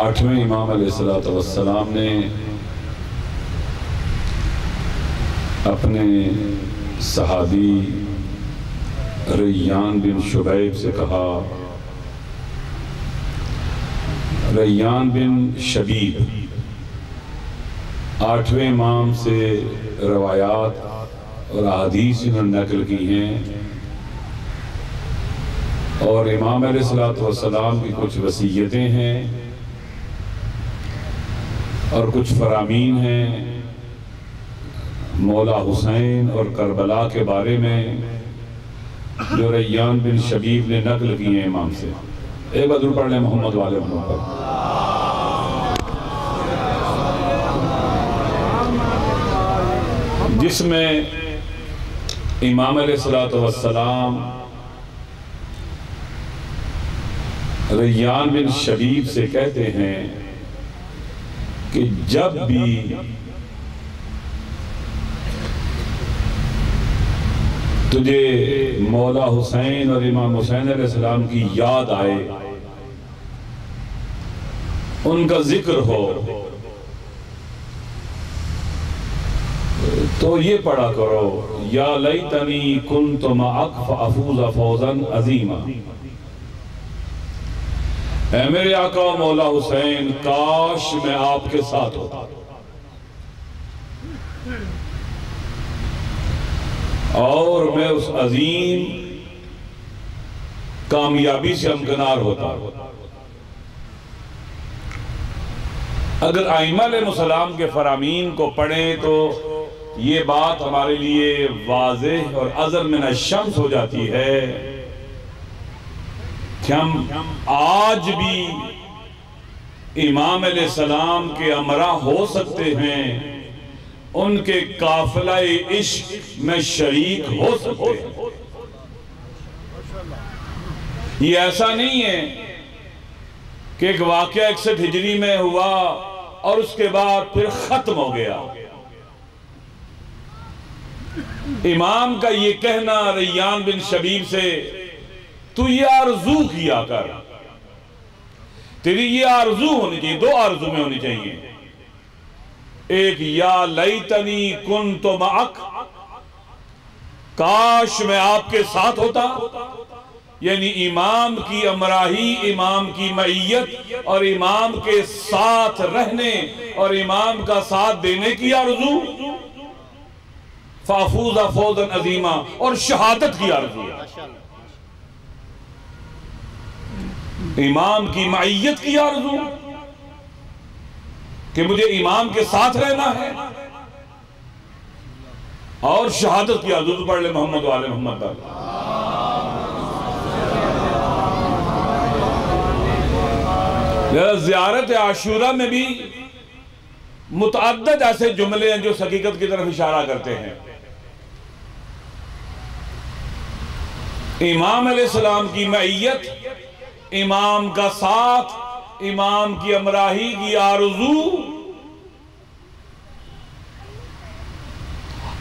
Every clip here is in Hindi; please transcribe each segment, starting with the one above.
आठवें इमाम अलैहिस्सलाम ने अपने सहाबी रैयान बिन शुबैब से कहा, रैयान बिन शबीब आठवें इमाम से रवायात और अहादीस इन्होंने नकल की हैं और इमाम अलैहिस्सलाम की कुछ वसीयतें हैं और कुछ फरामीन हैं मौला हुसैन और करबला के बारे में जो रैयान बिन शबीब ने नकल किए हैं इमाम से। एक बार पढ़ लें मोहम्मद वाले पर। जिसमें इमाम अलैहिस्सलाम रैयान बिन शबीब से कहते हैं कि जब भी तुझे मौला हुसैन और इमाम हुसैन अलैहिस्सलाम की याद आए, उनका जिक्र हो, तो ये पढ़ा करो, या लैतनी कुन्तु मअक फअफूज़ फौज़न अज़ीमा। ऐ मेरे आका मौला हुसैन, काश मैं आपके साथ होता और मैं उस अजीम कामयाबी से हमकिनार होता। अगर आइमा अलैहिस्सलाम के फरामीन को पढ़ें तो ये बात हमारे लिए वाज़ेह और अज़र मिन शम्स हो जाती है कि हम आज भी इमाम अलैहिस्सलाम के हमरा हो सकते हैं, उनके काफिला इश्क में शरीक हो सकते हैं। ये ऐसा नहीं है कि एक वाक़या 61 हिजरी में हुआ और उसके बाद फिर खत्म हो गया। इमाम का ये कहना रैयान बिन शबीब से, तू ये आरज़ू किया कर, तेरी ये आरज़ू होनी चाहिए, दो आरज़ू में होनी चाहिए। एक या लैतनी कुन्तु मअक, काश मैं आपके साथ होता, यानी इमाम की अमराही, इमाम की मईयत और इमाम के साथ रहने और इमाम का साथ देने की आरज़ू, फाफूज़ा फौज़न अज़ीमा, और शहादत की आरज़ू, इमाम की मईयत की आरज़ू कि मुझे इमाम के साथ रहना है, और शहादत की आरज़ू। पढ़ ले मोहम्मद वाले मोहम्मद। ज़ियारत आशूरा में भी मुतअद्दिद ऐसे जुमले हैं जो हकीकत की तरफ इशारा करते हैं। इमाम अलैहिस्सलाम की मईयत, इमाम का साथ, इमाम की अमराही की आरज़ू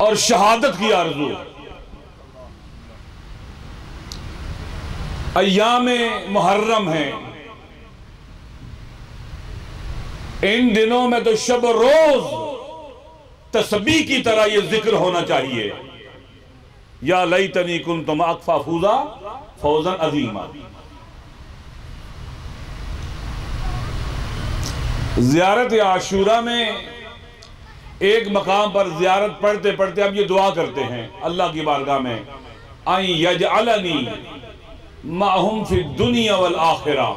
और शहादत की आरज़ू। अय्याम मुहर्रम है, इन दिनों में तो शब रोज तस्बीह की तरह यह जिक्र होना चाहिए, या लैतनी कुन्तु मअक फअफूज़ा फौज़न अज़ीमा। ज़ियारत आशूरा में एक मकाम पर ज़ियारत पढ़ते पढ़ते अब ये दुआ करते हैं अल्लाह की बारगाह में, आई यजअलनी माहुम फि दुनिया वल आखिरा,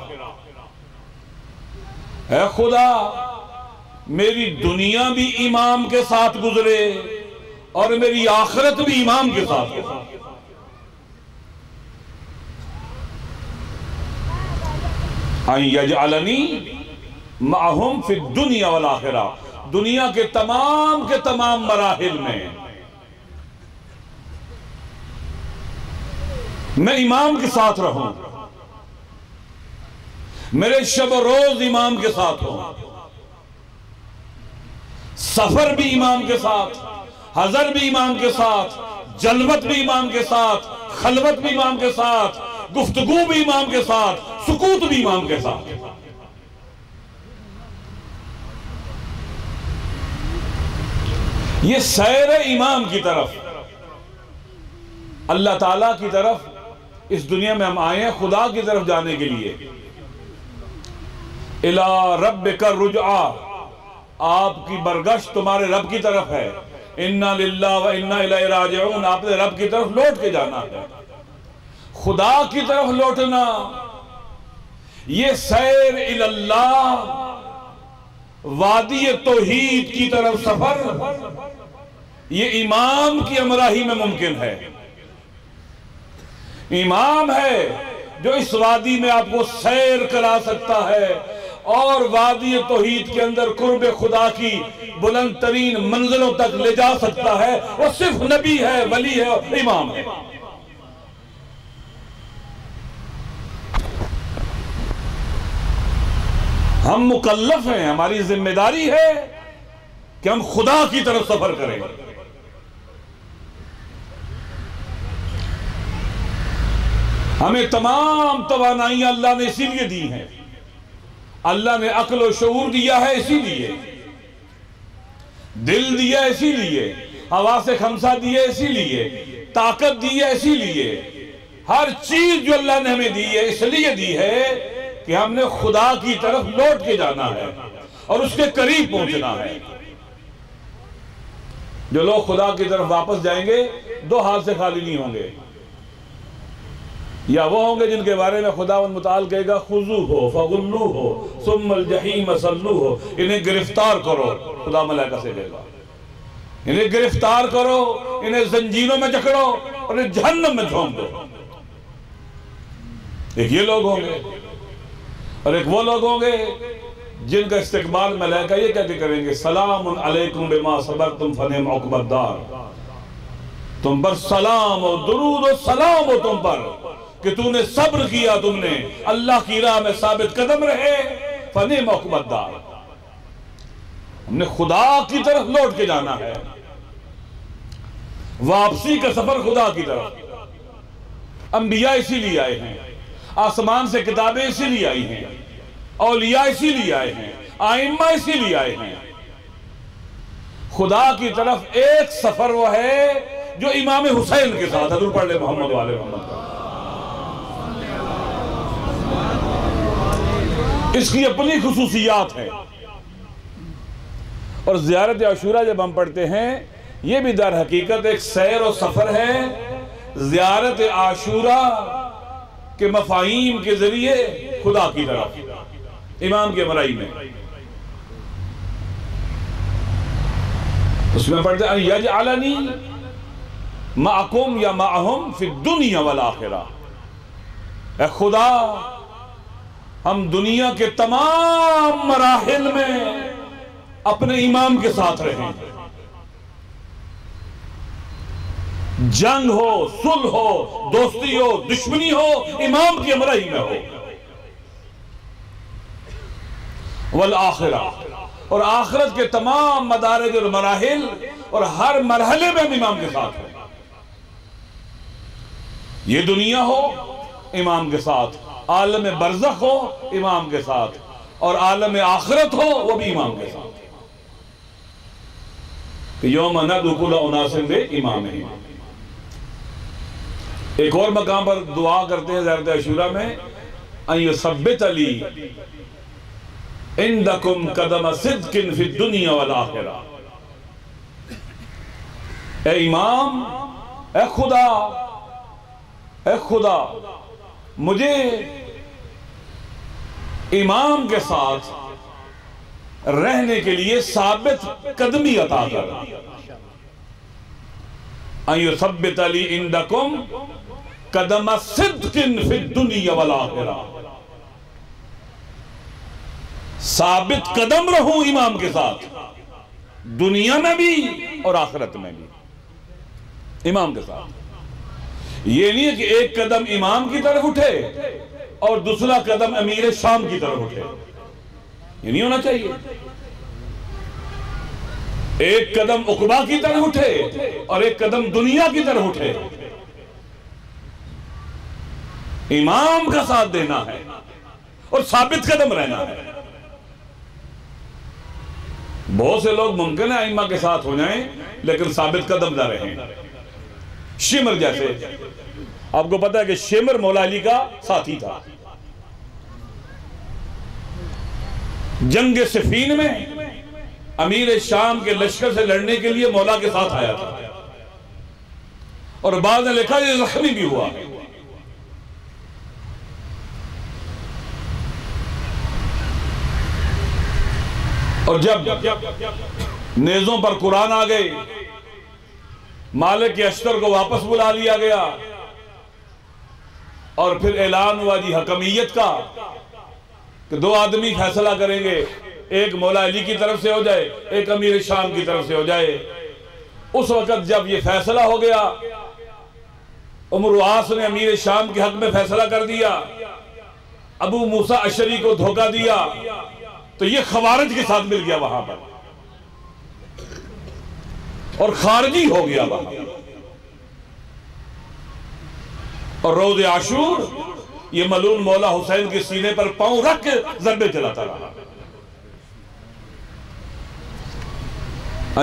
है खुदा मेरी दुनिया भी इमाम के साथ गुजरे और मेरी आखिरत भी इमाम के साथ हो। आई यजअलनी माहुम फि दुनिया वल आखिरा, दुनिया के तमाम मराहिल में मैं इमाम के साथ रहूं, मेरे शब रोज इमाम के साथ हो, सफर भी इमाम के साथ, हजर भी इमाम के साथ, जलवत भी इमाम के साथ, खलवत भी इमाम के साथ, गुफ्तगू भी इमाम के साथ, सुकूत भी इमाम के साथ। ये सैर इमाम की तरफ, अल्लाह ताला की तरफ इस दुनिया में हम आए हैं खुदा की तरफ जाने के लिए। इला रब्बिका रुजआ, आपकी बरगश्त तुम्हारे रब की तरफ है। इन्ना लिल्लाहि व इन्ना इलैहि राजिऊन, आपने रब की तरफ लौट के जाना है, खुदा की तरफ लौटना। ये सैर इल्लाह, वादी तौहीद की तरफ सफर, ये इमाम की हमराही में मुमकिन है। इमाम है जो इस वादी में आपको सैर करा सकता है और वादी तौहीद के अंदर कुर्ब खुदा की बुलंद तरीन मंजिलों तक ले जा सकता है। वो सिर्फ नबी है, वली है और इमाम है। हम मुकल्लफ हैं, हमारी जिम्मेदारी है कि हम खुदा की तरफ सफर करें। हमें तमाम तवानाइयां अल्लाह ने इसीलिए दी हैं। अल्लाह ने अक्ल और शऊर दिया है इसीलिए, दिल दिया इसीलिए, हवा से खमसा दिया इसीलिए, ताकत दी है इसीलिए। हर चीज जो अल्लाह ने हमें दी है इसलिए दी है कि हमने खुदा की तरफ लौट के जाना है और उसके करीब पहुंचना है। जो लोग खुदा की तरफ वापस जाएंगे दो हाथ से खाली नहीं होंगे। या वो होंगे जिनके बारे में खुदावंद मुताल कहेगा खुजू हो फगुल्लू हो सुम्मल जहीम सल्लू हो, इन्हें गिरफ्तार करो, खुदा मलाइका से कहेगा इन्हें गिरफ्तार करो, इन्हें जंजीरों में जकड़ो और इन्हें जहन्नम में झोंक दो। एक ये लोग होंगे और एक वो लोग होंगे जिनका इस्तेकबाल मलाइका ये कहते करेंगे सलामुन अलैकुम बिमा सबरतुम फनिम उक़बद्दार, तुम पर सलाम और दुरूद और सलाम हो तुम पर कि तूने सब्र किया, तुमने अल्लाह की राह में साबित कदम रहे। फनिम उक़बद्दार, हमने खुदा की तरफ लौट के जाना है। वापसी का सफर खुदा की तरफ। अंबिया इसीलिए आए हैं, आसमान से किताबें इसीलिए आई हैं, औलिया इसीलिए आए हैं, आइम्मा इसीलिए आए हैं। खुदा की तरफ एक सफर वो है जो इमाम हुसैन के साथ, हज़रत पढ़ ले मोहम्मद वाले मोहम्मद का, इसकी अपनी खुसूसियात है। और ज़ियारत आशूरा जब हम पढ़ते हैं यह भी दर हकीकत एक सैर और सफर है ज़ियारत आशूरा के मफाहीम के जरिए खुदा की तरफ, इमाम के मराई में। उसमें पढ़ते हैं यजअलनी माअकुम या माअहुम फि दुनिया वल आखिरा, ऐ खुदा हम दुनिया के तमाम मराहिल में अपने इमाम के साथ रहें। जंग हो, सुलह हो, दोस्ती हो, दुश्मनी हो, इमाम की हमराही में हो। वल आखिरा, और आखिरत के तमाम मदारिज और मराहिल और हर मरहले में हम इमाम के साथ हैं। ये दुनिया हो इमाम के साथ, आलम बरज़ख हो इमाम के साथ, और आलम आखिरत हो वो भी इमाम के साथ। यौम नदउ कुल्ल उनासिन बिइमामिहिम। एक और मकाम पर दुआ करते हैं ज़ियारत आशूरा में, अन युसब्बित अली इंदकुम कदम सिद्किन फि दुनिया वल आखिरा। ए इमाम, ए खुदा, ए खुदा मुझे इमाम के साथ रहने के लिए साबित कदमी अता कर। अन युसब्बित अली इंदकुम कदम सिद्किन फि दुनिया वल आखिरा, साबित कदम रहूं इमाम के साथ दुनिया में भी और आखिरत में भी, इमाम के साथ। ये नहीं है कि एक कदम इमाम की तरफ उठे और दूसरा कदम अमीर शाम की तरफ उठे, ये नहीं होना चाहिए। एक कदम उकबा की तरफ उठे और एक कदम दुनिया की तरफ उठे। इमाम का साथ देना है और साबित कदम रहना है। बहुत से लोग मुमकिन है आइम्मा के साथ हो जाएं लेकिन साबित कदम ना रहें। शिमर जैसे, आपको पता है कि शिमर मौला अली का साथी था। जंग सिफीन में अमीर शाम के लश्कर से लड़ने के लिए मौला के साथ आया था और बाद में लिखा ये जख्मी भी हुआ। और जब नेज़ों पर कुरान आ गए, मालिक के अश्तर को वापस बुला लिया गया और फिर ऐलान हुआ जी हकमियत का कि दो आदमी फैसला करेंगे, एक मौला अली की तरफ से हो जाए, एक अमीर शाम की तरफ से हो जाए। उस वक्त जब ये फैसला हो गया, उमर आस ने अमीर शाम के हक में फैसला कर दिया, अबू मूसा अशरी को धोखा दिया, तो ये खवारिज के साथ मिल गया वहां पर और खारजी हो गया वहां। और रोज़े आशूर ये मलून मौला हुसैन के सीने पर पांव रख के ज़रबे चलाता रहा।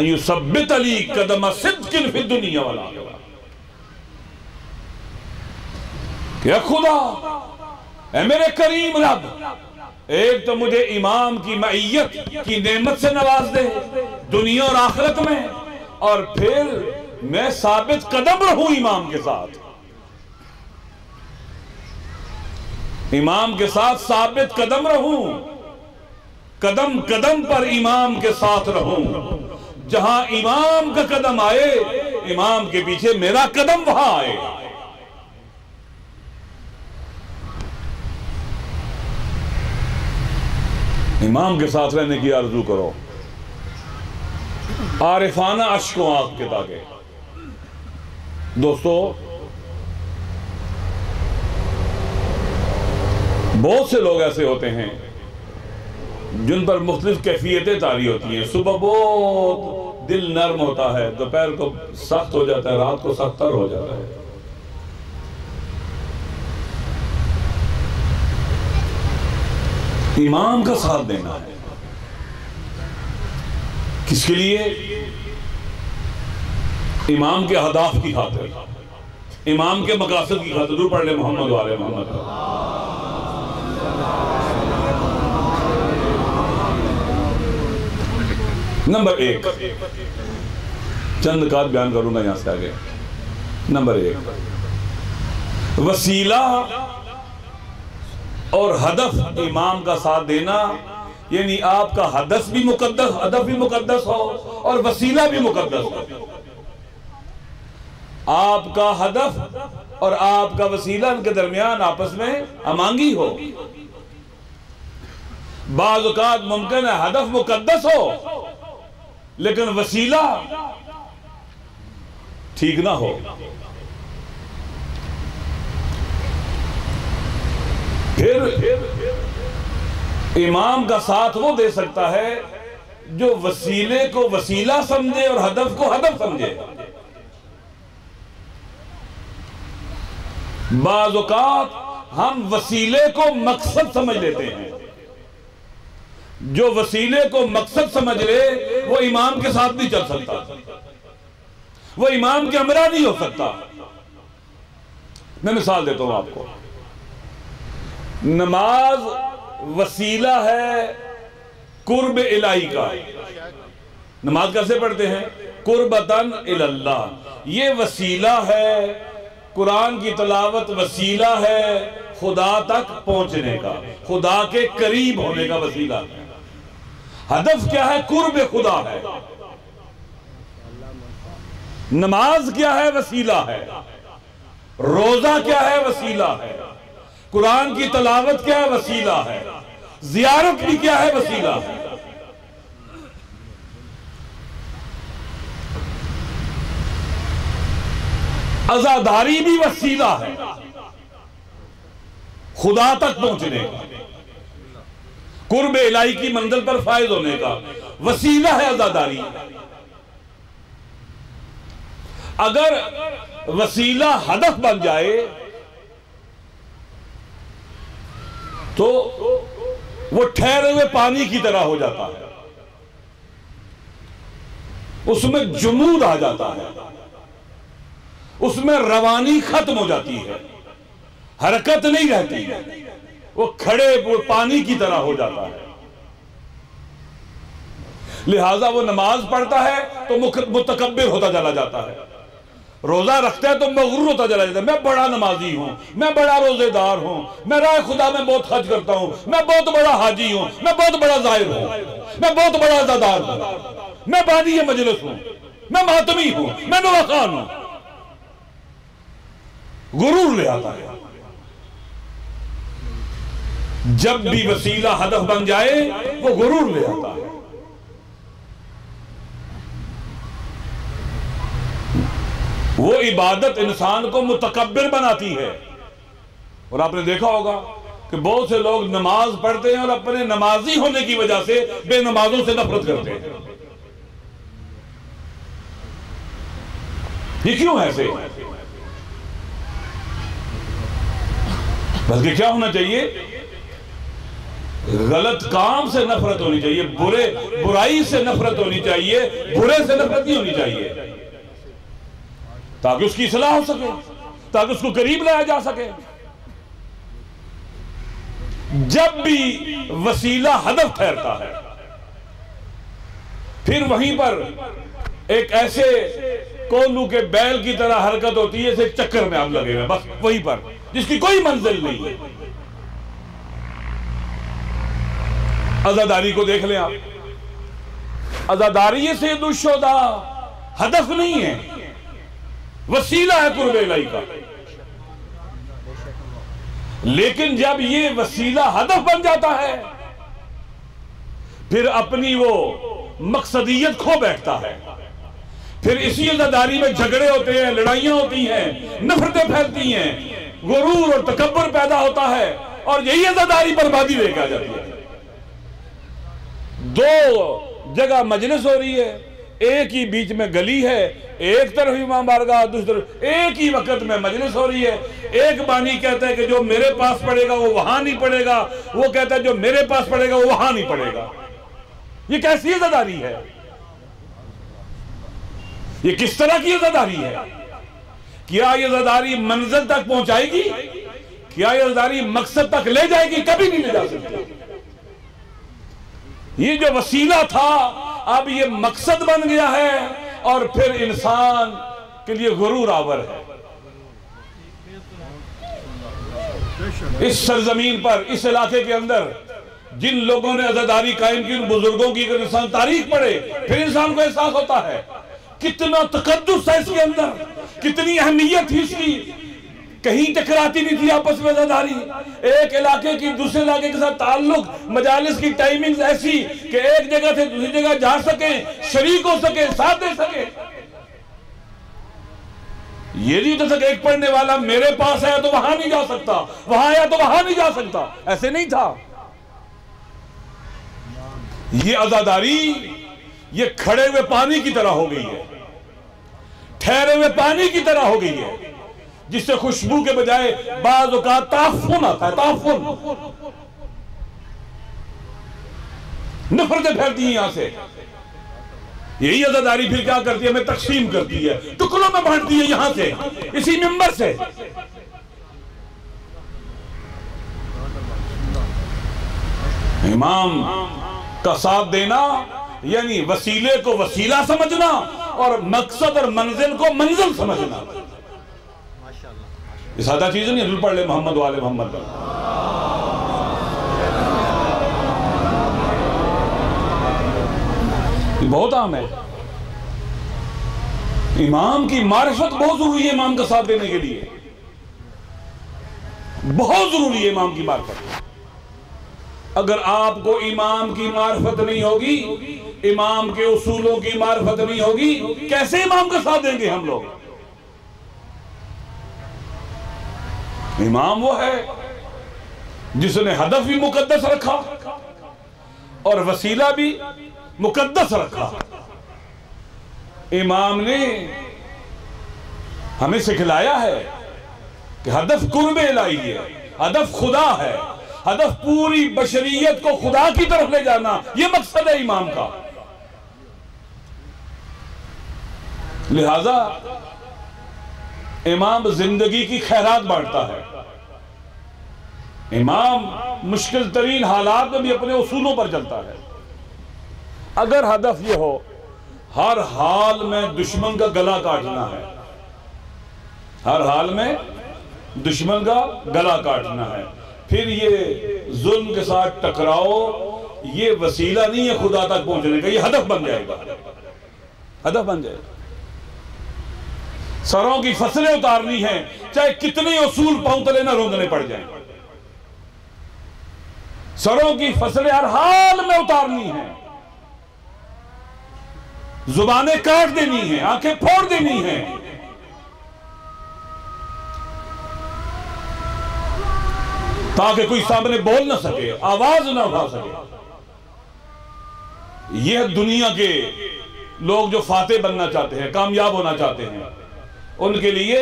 युसब्बित अली कदम सिद्किन फी दुनिया वल आखिरा, क्या खुदा ऐ मेरे करीम रब, एक तो मुझे इमाम की मईयत की नेमत से नवाज दे दुनिया और आखिरत में, और फिर मैं साबित कदम रहूं इमाम के साथ, इमाम के साथ साबित कदम रहूं, कदम कदम पर इमाम के साथ रहूं। जहां इमाम का कदम आए, इमाम के पीछे मेरा कदम वहां आए। इमाम के साथ रहने की आरज़ू करो, आरिफाना अश्कों आंख के ताके। दोस्तों, बहुत से लोग ऐसे होते हैं जिन पर मुख्तलिफ कैफियतें तारी होती हैं। सुबह बहुत दिल नर्म होता है, दोपहर को सख्त हो जाता है, रात को सख्तर हो जाता है। इमाम का साथ देना है किसके लिए? इमाम के अहदाफ की खातिर, इमाम के मकासद की खातिर। पढ़ ले मोहम्मद वाले मोहम्मद। नंबर एक, चंद नुकात बयान करूंगा यहां से आगे। नंबर एक, वसीला और हदफ इमाम का साथ देना, यानी आपका हदफ भी मुकद्दस हो और वसीला भी मुकद्दस हो। आपका हदफ और आपका वसीला के दरमियान आपस में अमांगी हो। बाज़ औक़ात मुमकिन है हदफ मुकद्दस हो लेकिन वसीला ठीक ना हो। फिर इमाम का साथ वो दे सकता है जो वसीले को वसीला समझे और हदफ को हदफ समझे। बाज़ औक़ात हम वसीले को मकसद समझ लेते हैं। जो वसीले को मकसद समझ ले वो इमाम के साथ नहीं चल सकता, वो इमाम के हमरा नहीं हो सकता। मैं मिसाल देता हूं आपको। नमाज वसीला है कुर्ब इलाही का। नमाज कैसे पढ़ते हैं? कुर्बतन इलल्लाह। ये वसीला है, कुरान की तलावत वसीला है खुदा तक पहुंचने का, खुदा के करीब होने का वसीला है। हदफ क्या है? कुर्ब खुदा है। नमाज क्या है? वसीला है। रोजा क्या है? वसीला है। कुरान की तलावत क्या है? वसीला है। जियारत भी क्या है? वसीला है। अज़ादारी भी वसीला है खुदा तक पहुंचने का, कुर्ब इलाही की मंजिल पर फायद होने का वसीला है अज़ादारी। अगर वसीला हदफ बन जाए तो वो ठहरे हुए पानी की तरह हो जाता है। उसमें जुमूद आ जाता है, उसमें रवानी खत्म हो जाती है, हरकत नहीं रहती, वो खड़े पानी की तरह हो जाता है। लिहाजा वो नमाज पढ़ता है तो मुतकब्बिर होता चला जाता है, रोजा रखता है तो मगरूर होता चला जाता है। मैं बड़ा नमाजी हूं, मैं बड़ा रोजेदार हूं, मैं राह खुदा में बहुत खर्च करता हूं, मैं बहुत बड़ा हाजी हूं, मैं बहुत बड़ा जाहिर हूं, मैं बहुत बड़ा अज़ादार हूं, मैं बानी मजलिस हूं, मैं मातमी हूं, मैं नवाखान हूं। गुरूर ले आता है। जब भी वसीला हदफ बन जाए वो गुरूर ले आता है। वो इबादत इंसान को मुतकब्बिर बनाती है। और आपने देखा होगा कि बहुत से लोग नमाज पढ़ते हैं और अपने नमाजी होने की वजह से बेनमाजों से नफरत करते हैं। ये क्यों ऐसे? बल्कि क्या होना चाहिए? गलत काम से नफरत होनी चाहिए, बुराई से नफरत होनी चाहिए, बुरे से नफरत नहीं होनी चाहिए, ताकि उसकी इस्लाह हो सके, ताकि उसको करीब लाया जा सके। जब भी वसीला हदफ ठहरता है, फिर वहीं पर एक ऐसे कोल्हू के बैल की तरह हरकत होती है, जैसे चक्कर में आप लगे हुए, बस वहीं पर, जिसकी कोई मंजिल नहीं है। अज़ादारी को देख लें आप, अज़ादारी से दुशोदा हदफ नहीं है, वसीला है कुर्ब इलाही का। लेकिन जब ये वसीला हदफ बन जाता है, फिर अपनी वो मकसदियत खो बैठता है। फिर इसी अज़ादारी में झगड़े होते हैं, लड़ाइयां होती हैं, नफरतें फैलती हैं, गुरूर और तकब्बुर पैदा होता है, और यही अज़ादारी बर्बादी लेकर आ जाती है। दो जगह मजलिस हो रही है, एक ही बीच में गली है, एक तरफ इमाम बारगाह, दूसरी तरफ एक ही वक्त में मजलिस हो रही है। एक बानी कहता है कि जो मेरे पास पड़ेगा वो वहां नहीं पड़ेगा, वो कहता है जो मेरे पास पड़ेगा वो वहां नहीं पड़ेगा। ये कैसी अज़ादारी है? ये किस तरह की अज़ादारी है? क्या ये अज़ादारी मंजिल तक पहुंचाएगी? क्या ये अज़ादारी मकसद तक ले जाएगी? कभी नहीं ले जा सकती। ये जो वसीला था अब ये मकसद बन गया है, और फिर इंसान के लिए गुरूर आवर है। इस सरजमीन पर, इस इलाके के अंदर जिन लोगों ने अज़ादारी कायम की, उन बुजुर्गों की अगर इंसान तारीख पढ़े, फिर इंसान को एहसास होता है कितना तकद्दुस है इसके अंदर, कितनी अहमियत थी इसकी। कहीं टकराती नहीं थी आपस में अज़ादारी। एक इलाके की दूसरे इलाके के साथ ताल्लुक, मजालिस की टाइमिंग्स ऐसी कि एक जगह से दूसरी जगह जा सके, शरीक हो सके, साथ दे सके। ये नहीं होता था कि एक पढ़ने वाला मेरे पास आया तो वहां नहीं जा सकता, वहां आया तो वहां नहीं जा सकता, ऐसे नहीं था। ये अज़ादारी ये खड़े हुए पानी की तरह हो गई है, ठहरे हुए पानी की तरह हो गई है, जिससे खुशबू के बजाय बाज़ औक़ात ताफ़ुन आता है। ताफ़ुन, नफरतें फैलती हैं यहां से। यही अज़ादारी फिर क्या करती है? हमें तकसीम करती है, टुकड़ों में बांटती है, यहां से, इसी मिंबर से। इमाम का साथ देना यानी वसीले को वसीला समझना और मकसद और मंजिल को मंजिल समझना। ये सादा चीज नहीं। पढ़ ले मोहम्मद वाले मोहम्मद। बहुत आम है। इमाम की मारिफत बहुत जरूरी है। इमाम का साथ देने के लिए बहुत जरूरी है इमाम की मारिफत। अगर आपको इमाम की मारिफत नहीं होगी, इमाम के उसूलों की मारिफत नहीं होगी, कैसे इमाम का साथ देंगे हम लोग? इमाम वो है जिसने हदफ भी मुकद्दस रखा और वसीला भी मुकद्दस रखा। इमाम ने हमें सिखलाया है कि हदफ कुर्बे इलाही है, हदफ खुदा है, हदफ पूरी बशरियत को खुदा की तरफ ले जाना, यह मकसद है इमाम का। लिहाजा इमाम जिंदगी की खैरात बांटता है। इमाम मुश्किल तरीन हालात में भी अपने उसूलों पर चलता है। अगर हदफ यह हो हर हाल में दुश्मन का गला काटना है, हर हाल में दुश्मन का गला काटना है, फिर ये जुल्म के साथ टकराओ, ये वसीला नहीं है खुदा तक पहुंचने का, ये हदफ बन जाएगा, हदफ बन जाएगा। सरों की फसलें उतारनी है, चाहे कितने उसूल पांव तले ना रोंदने पड़ जाएं। सरों की फसलें हर हाल में उतारनी है, जुबानें काट देनी है, आंखें फोड़ देनी है। ताकि कोई सामने बोल ना सके, आवाज ना उठा सके। यह दुनिया के लोग जो फाते बनना चाहते हैं, कामयाब होना चाहते हैं, उनके लिए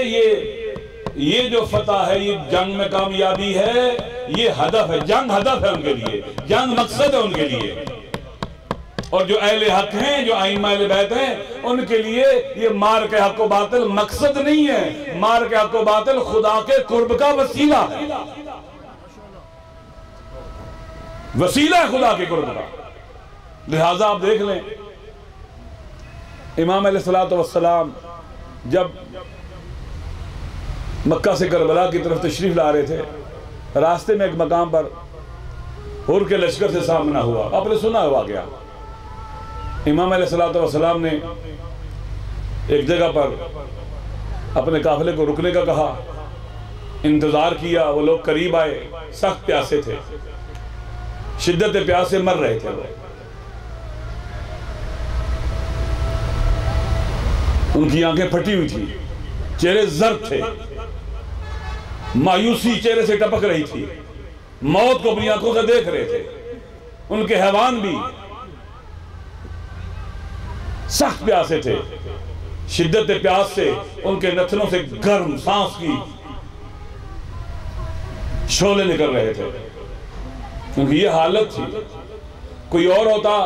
ये जो फतह है, ये जंग में कामयाबी है, ये हदफ है। जंग हदफ है उनके लिए, जंग मकसद है उनके लिए। और जो अहले हक हैं, जो आइम्मा अहले बैत हैं, उनके लिए ये मार के हक व बातिल मकसद नहीं है, मार के हक व बातिल खुदा के कुर्ब का वसीला है, वसीला है खुदा के कुर्ब का। लिहाजा आप देख लें, इमाम अलैहिस्सलातु वस्सलाम जब मक्का से करबला की तरफ तशरीफ ला रहे थे, रास्ते में एक मकाम पर हुर के लश्कर से सामना हुआ। आपने सुना हुआ गया, इमाम अलैहिस्सलातु वस्सलाम ने एक जगह पर अपने काफिले को रुकने का कहा, इंतजार किया। वो लोग करीब आए, सख्त प्यासे थे, शिद्दत प्यास से मर रहे थे। उनकी आंखें फटी हुई थी, चेहरे जर्द थे, मायूसी चेहरे से टपक रही थी, मौत को अपनी आंखों से देख रहे थे। उनके हैवान भी सख्त प्यासे थे, शिद्दत प्यास से उनके नथनों से गर्म सांस की शोले निकल रहे थे। क्योंकि ये हालत थी। कोई और होता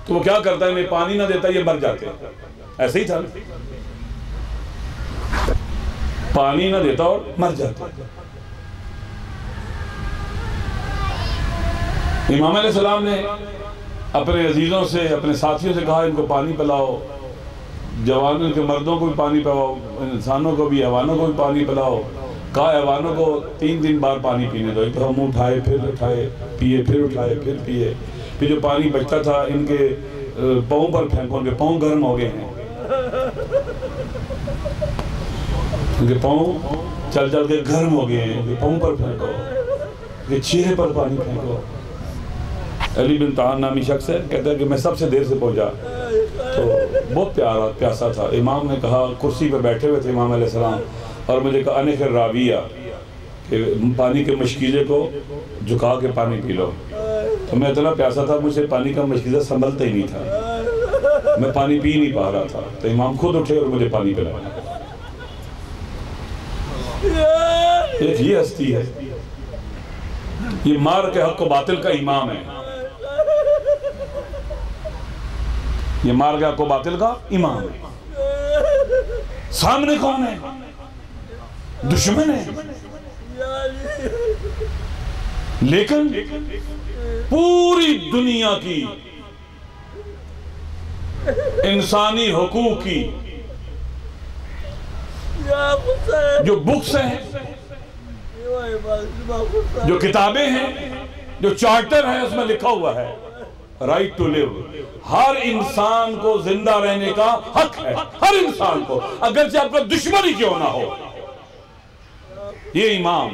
तो वो क्या करता, इन्हें पानी ना देता, ये मर जाते। ऐसे ही था, पानी ना देता और मर जाते। इमाम अलैहिस्सलाम ने अपने अजीजों से, अपने साथियों से कहा, इनको पानी पिलाओ, जवानों के मर्दों को भी पानी पिलाओ, इंसानों को भी, हैवानों को भी पानी पिलाओ। कहा हैवानों को 3 दिन बाद पानी पीने दो। एक तो मुंह उठाए, फिर उठाए, पिए, फिर उठाए, फिर पिए। फिर जो पानी बचता था इनके पाँव पर फेंको, उनके पाँव गर्म हो गए हैं, उनके पाँव चल चल के गर्म हो गए हैं, उनके पाँव पर फेंको, उनके चेहरे पर पानी फेंको। अली बिन तान नामी शख्स है, कहता है कि मैं सबसे देर से पहुंचा, तो बहुत प्यासा था। इमाम ने कहा, कुर्सी पर बैठे हुए थे इमाम अलैहिस्सलाम, और मुझे कहा अने फिर राविया कि पानी के मशकीज़े को झुका के पानी पी लो। तो मैं इतना प्यासा था, मुझे पानी का मशकीज़ा संभलता ही नहीं था, मैं पानी पी नहीं पा रहा था। तो इमाम खुद उठे और मुझे पानी पिलाया। एक ये हस्ती है, ये मार के हक को बातिल का इमाम है, ये मार के हक को बातिल का इमाम है। सामने कौन है? दुश्मन है। लेकिन पूरी दुनिया की इंसानी हुकूक की जो बुक्स हैं, जो किताबें हैं, जो चार्टर है, उसमें लिखा हुआ है राइट टू लिव। हर इंसान को जिंदा रहने का हक है, हर इंसान को, अगर से आपका दुश्मन ही क्यों ना हो। ये इमाम,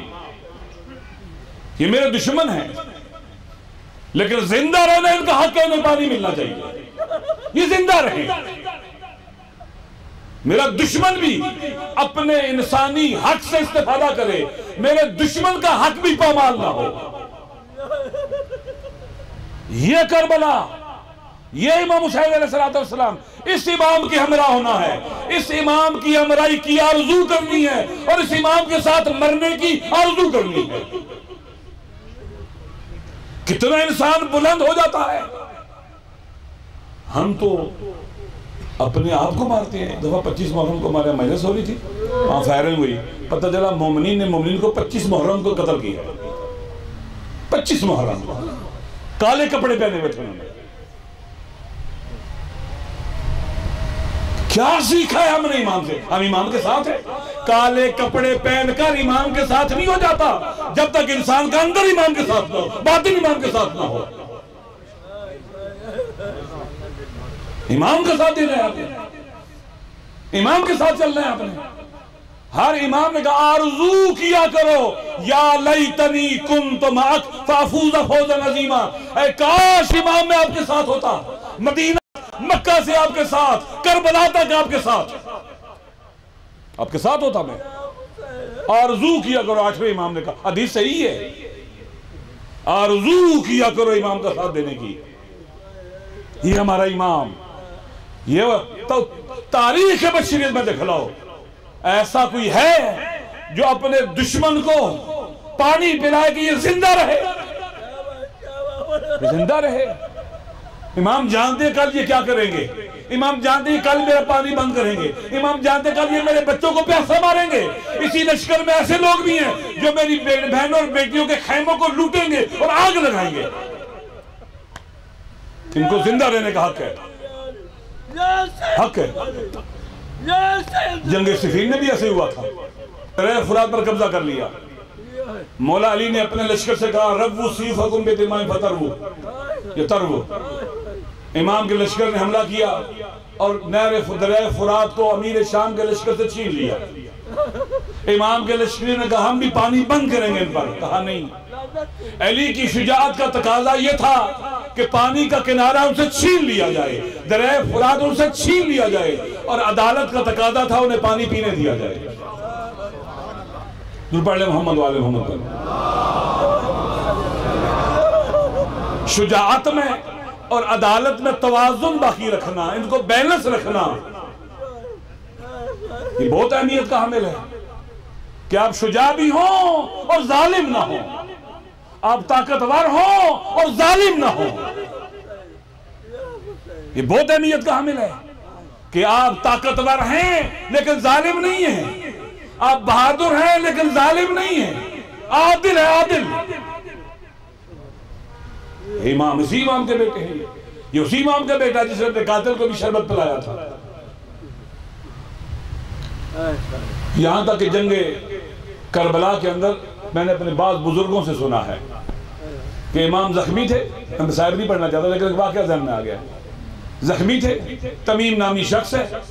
ये मेरे दुश्मन है, लेकिन जिंदा रहना इनका हक है, इन्हें पानी मिलना चाहिए, ये जिंदा रहे। मेरा दुश्मन भी अपने इंसानी हक से इस्तेफादा करे, मेरे दुश्मन का हक भी पामाल ना हो। ये करबला, ये इमाम हुसैन अलैहिस्सलाम, इस इमाम की हमरा होना है, इस इमाम की हमराई की आरज़ू करनी है, और इस इमाम के साथ मरने की आरज़ू करनी है। कितना इंसान बुलंद हो जाता है। हम तो अपने आप को मारते हैं। एक दफ़ा 25 मुहर्रम को हमारे मजलिस हो रही थी, वहाँ फायरिंग हुई, पता चला मोमिनीन ने मोमिनीन को 25 मुहर्रम को कत्ल किया। 25 मुहर्रम काले कपड़े पहने हुए थे उन्होंने। क्या सीखा है हमने इमाम से? हम इमाम के साथ है। काले कपड़े पहनकर इमाम के साथ नहीं हो जाता जब तक इंसान का अंदर इमाम के साथ ना हो, बातिन इमाम के साथ ना हो। इमाम का साथ देना है आपने, इमाम के साथ चलना है आपने। हर इमाम ने कहा आरज़ू किया करो, या लैतनी कुन्तु मअक फअफूज़ फौज़न अज़ीमा। ऐ काश इमाम में आपके साथ होता, मदीना मक्का से आपके साथ, करबला तक आपके साथ होता मैं। आरज़ू किया करो, 8वें इमाम ने कहा, हदीस सही है, आरज़ू किया करो इमाम का साथ देने की। ये हमारा इमाम, ये तो तारीख है बशरीयत में दिखलाओ, ऐसा कोई है जो अपने दुश्मन को पानी पिलाए कि ये जिंदा रहे, जिंदा रहे। इमाम जानते कल ये क्या करेंगे, इमाम जानते कल मेरा पानी बंद करेंगे, इमाम जानते कल ये मेरे बच्चों को प्यासा मारेंगे। इसी लश्कर में ऐसे लोग भी हैं जो मेरी बहनों और बेटियों के खैमों को लूटेंगे और आग लगाएंगे। इनको जिंदा रहने का हक है, हक है। जंग सिफीन में भी ऐसे हुआ था, दरिया फुरात पर कब्जा कर लिया। मौला अली ने अपने लश्कर से कहा रब्बू सीफकुम बिदिमाइन फतरवू, ये तरवू। इमाम के लश्कर ने हमला किया और दरिया फुरात को अमीर शाम के लश्कर से छीन लिया। इमाम के लश्कर ने कहा हम भी पानी बंद करेंगे इन पर, कहा नहीं। अली की शुजाअत का तकाजा यह था कि पानी का किनारा उनसे छीन लिया जाए, दरिया फुरात उनसे छीन लिया जाए, और अदालत का तकाजा था उन्हें पानी पीने दिया जाए। पढ़ ले मोहम्मद वाले मोहम्मद। शुजाअत में और अदालत में तवाज़ुन बाकी रखना, इनको बैलेंस रखना, ये बहुत अहमियत का हामिल है कि आप शुजा भी हो और जालिम ना हो, आप ताकतवर हो और जालिम ना हो। ये बहुत अहमियत का हामिल है कि आप ताकतवर हैं लेकिन जालिम नहीं है, आप बहादुर हैं लेकिन जालिम नहीं है, आदिल है, आदिल। इमाम इसी इमाम के बेटे हैं, ये उसी इमाम का बेटा जिसने अपने कातिल को भी शरबत पिलाया था। यहां तक कि जंगे करबला के अंदर मैंने अपने बाज़ बुजुर्गों से सुना है कि इमाम जख्मी थे, हम साहिब नहीं पढ़ना चाहता लेकिन वाकया ज़हन में आ गया। जख्मी थे, तमीम नामी शख्स है,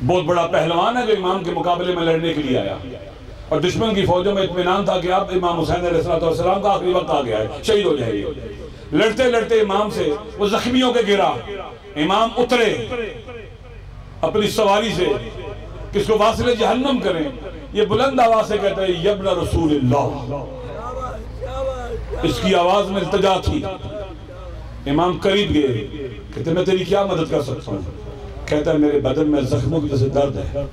बहुत बड़ा पहलवान है जो इमाम के मुकाबले में लड़ने के लिए आया, और दुश्मन की फौजों में इत्मीनान था कि अब इमाम हुसैन अलैहिस्सलाम का आखिरी वक्त आ गया है, शहीद हो जाएंगे। लड़ते लड़ते इमाम से वो जख्मियों के गिरा, इमाम उतरे अपनी सवारी से, किसको वासिले जहन्नम करें, ये बुलंद आवाज से कहते हैं यब्न रसूलुल्लाह। इसकी आवाज में इल्तिजा थी। इमाम करीब गए, कहते मैं तेरी क्या मदद कर सकता हूँ? कहता है मेरे बदन में जख्मों की जैसे दर्द है,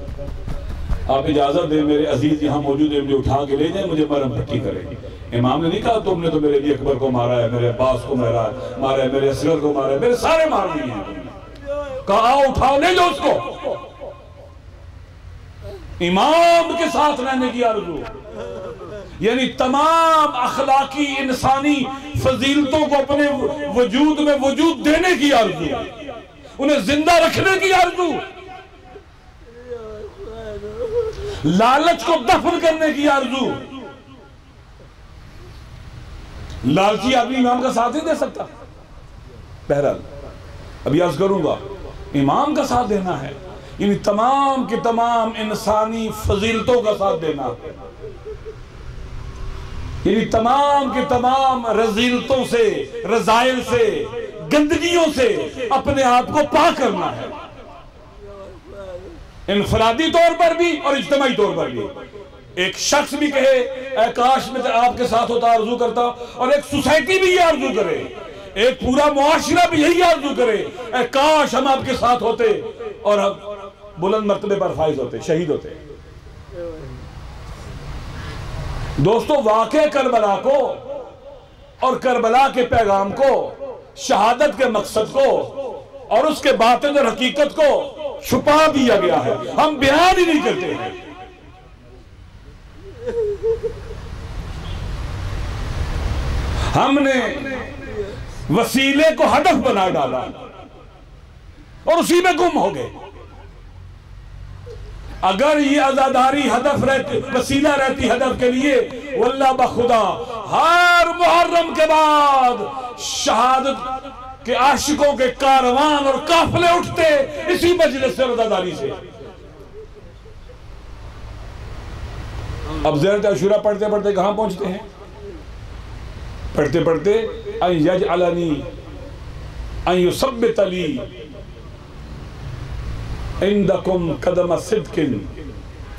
आप इजाजत दें मेरे अजीज यहाँ मौजूद है, मुझे उठा के ले जाए, मुझे मरहम पट्टी करें। इमाम ने नहीं कहा तुमने तो मेरे लिए अकबर को मारा है, मेरे अब्बास को मारा है, मेरे असगर को मारा है, मेरे सारे मार दिए हैं। कहा उठाओ ले लो उसको। इमाम के साथ रहने की आरज़ू, यानी तमाम अखलाकी इंसानी फजीलतों को अपने वजूद में वजूद देने की आरज़ू, उन्हें जिंदा रखने की आरज़ू, लालच को दफन करने की आरज़ू। लालची आदमी इमाम का साथ नहीं दे सकता। बहरहाल अभी अर्ज करूंगा, इमाम का साथ देना है यानी तमाम के तमाम इंसानी फजीलतों का साथ देना, यानी तमाम के तमाम रजीलतों से, रजाइल से, गंदगियों से अपने आप को पाक करना है, इनफरादी तौर पर भी और इज्तिमाई तौर पर भी। एक शख्स भी कहे ऐ काश में आपके साथ होता, आरज़ू करता, और एक सोसाइटी भी ये आरज़ू करे, एक पूरा मुआशरा भी यही आरज़ू करे ऐ काश हम आपके साथ होते और हम बुलंद मर्तबे पर फाइज होते, शहीद होते। दोस्तों वाक़े करबला को और करबला के पैगाम को, शहादत के मकसद को और उसके बातिन और हकीकत को छुपा दिया गया है, हम बयान ही नहीं करते हैं। हमने वसीले को हदफ बना डाला और उसी में गुम हो गए। अगर ये आजादारी हदफ रहती, वसीला रहती हदफ के लिए, वल्लाह बखुदा हर मुहर्रम के बाद शहादत के आशिकों के कारवान और काफिले उठते इसी मजलिस से, आजादारी से। अब ज़ियारत अशूरा पढ़ते पढ़ते कहां पहुंचते हैं? पढ़ते पढ़ते अन यजअलनी अन युसब्बित ली इंदकुम कदम सिद्किन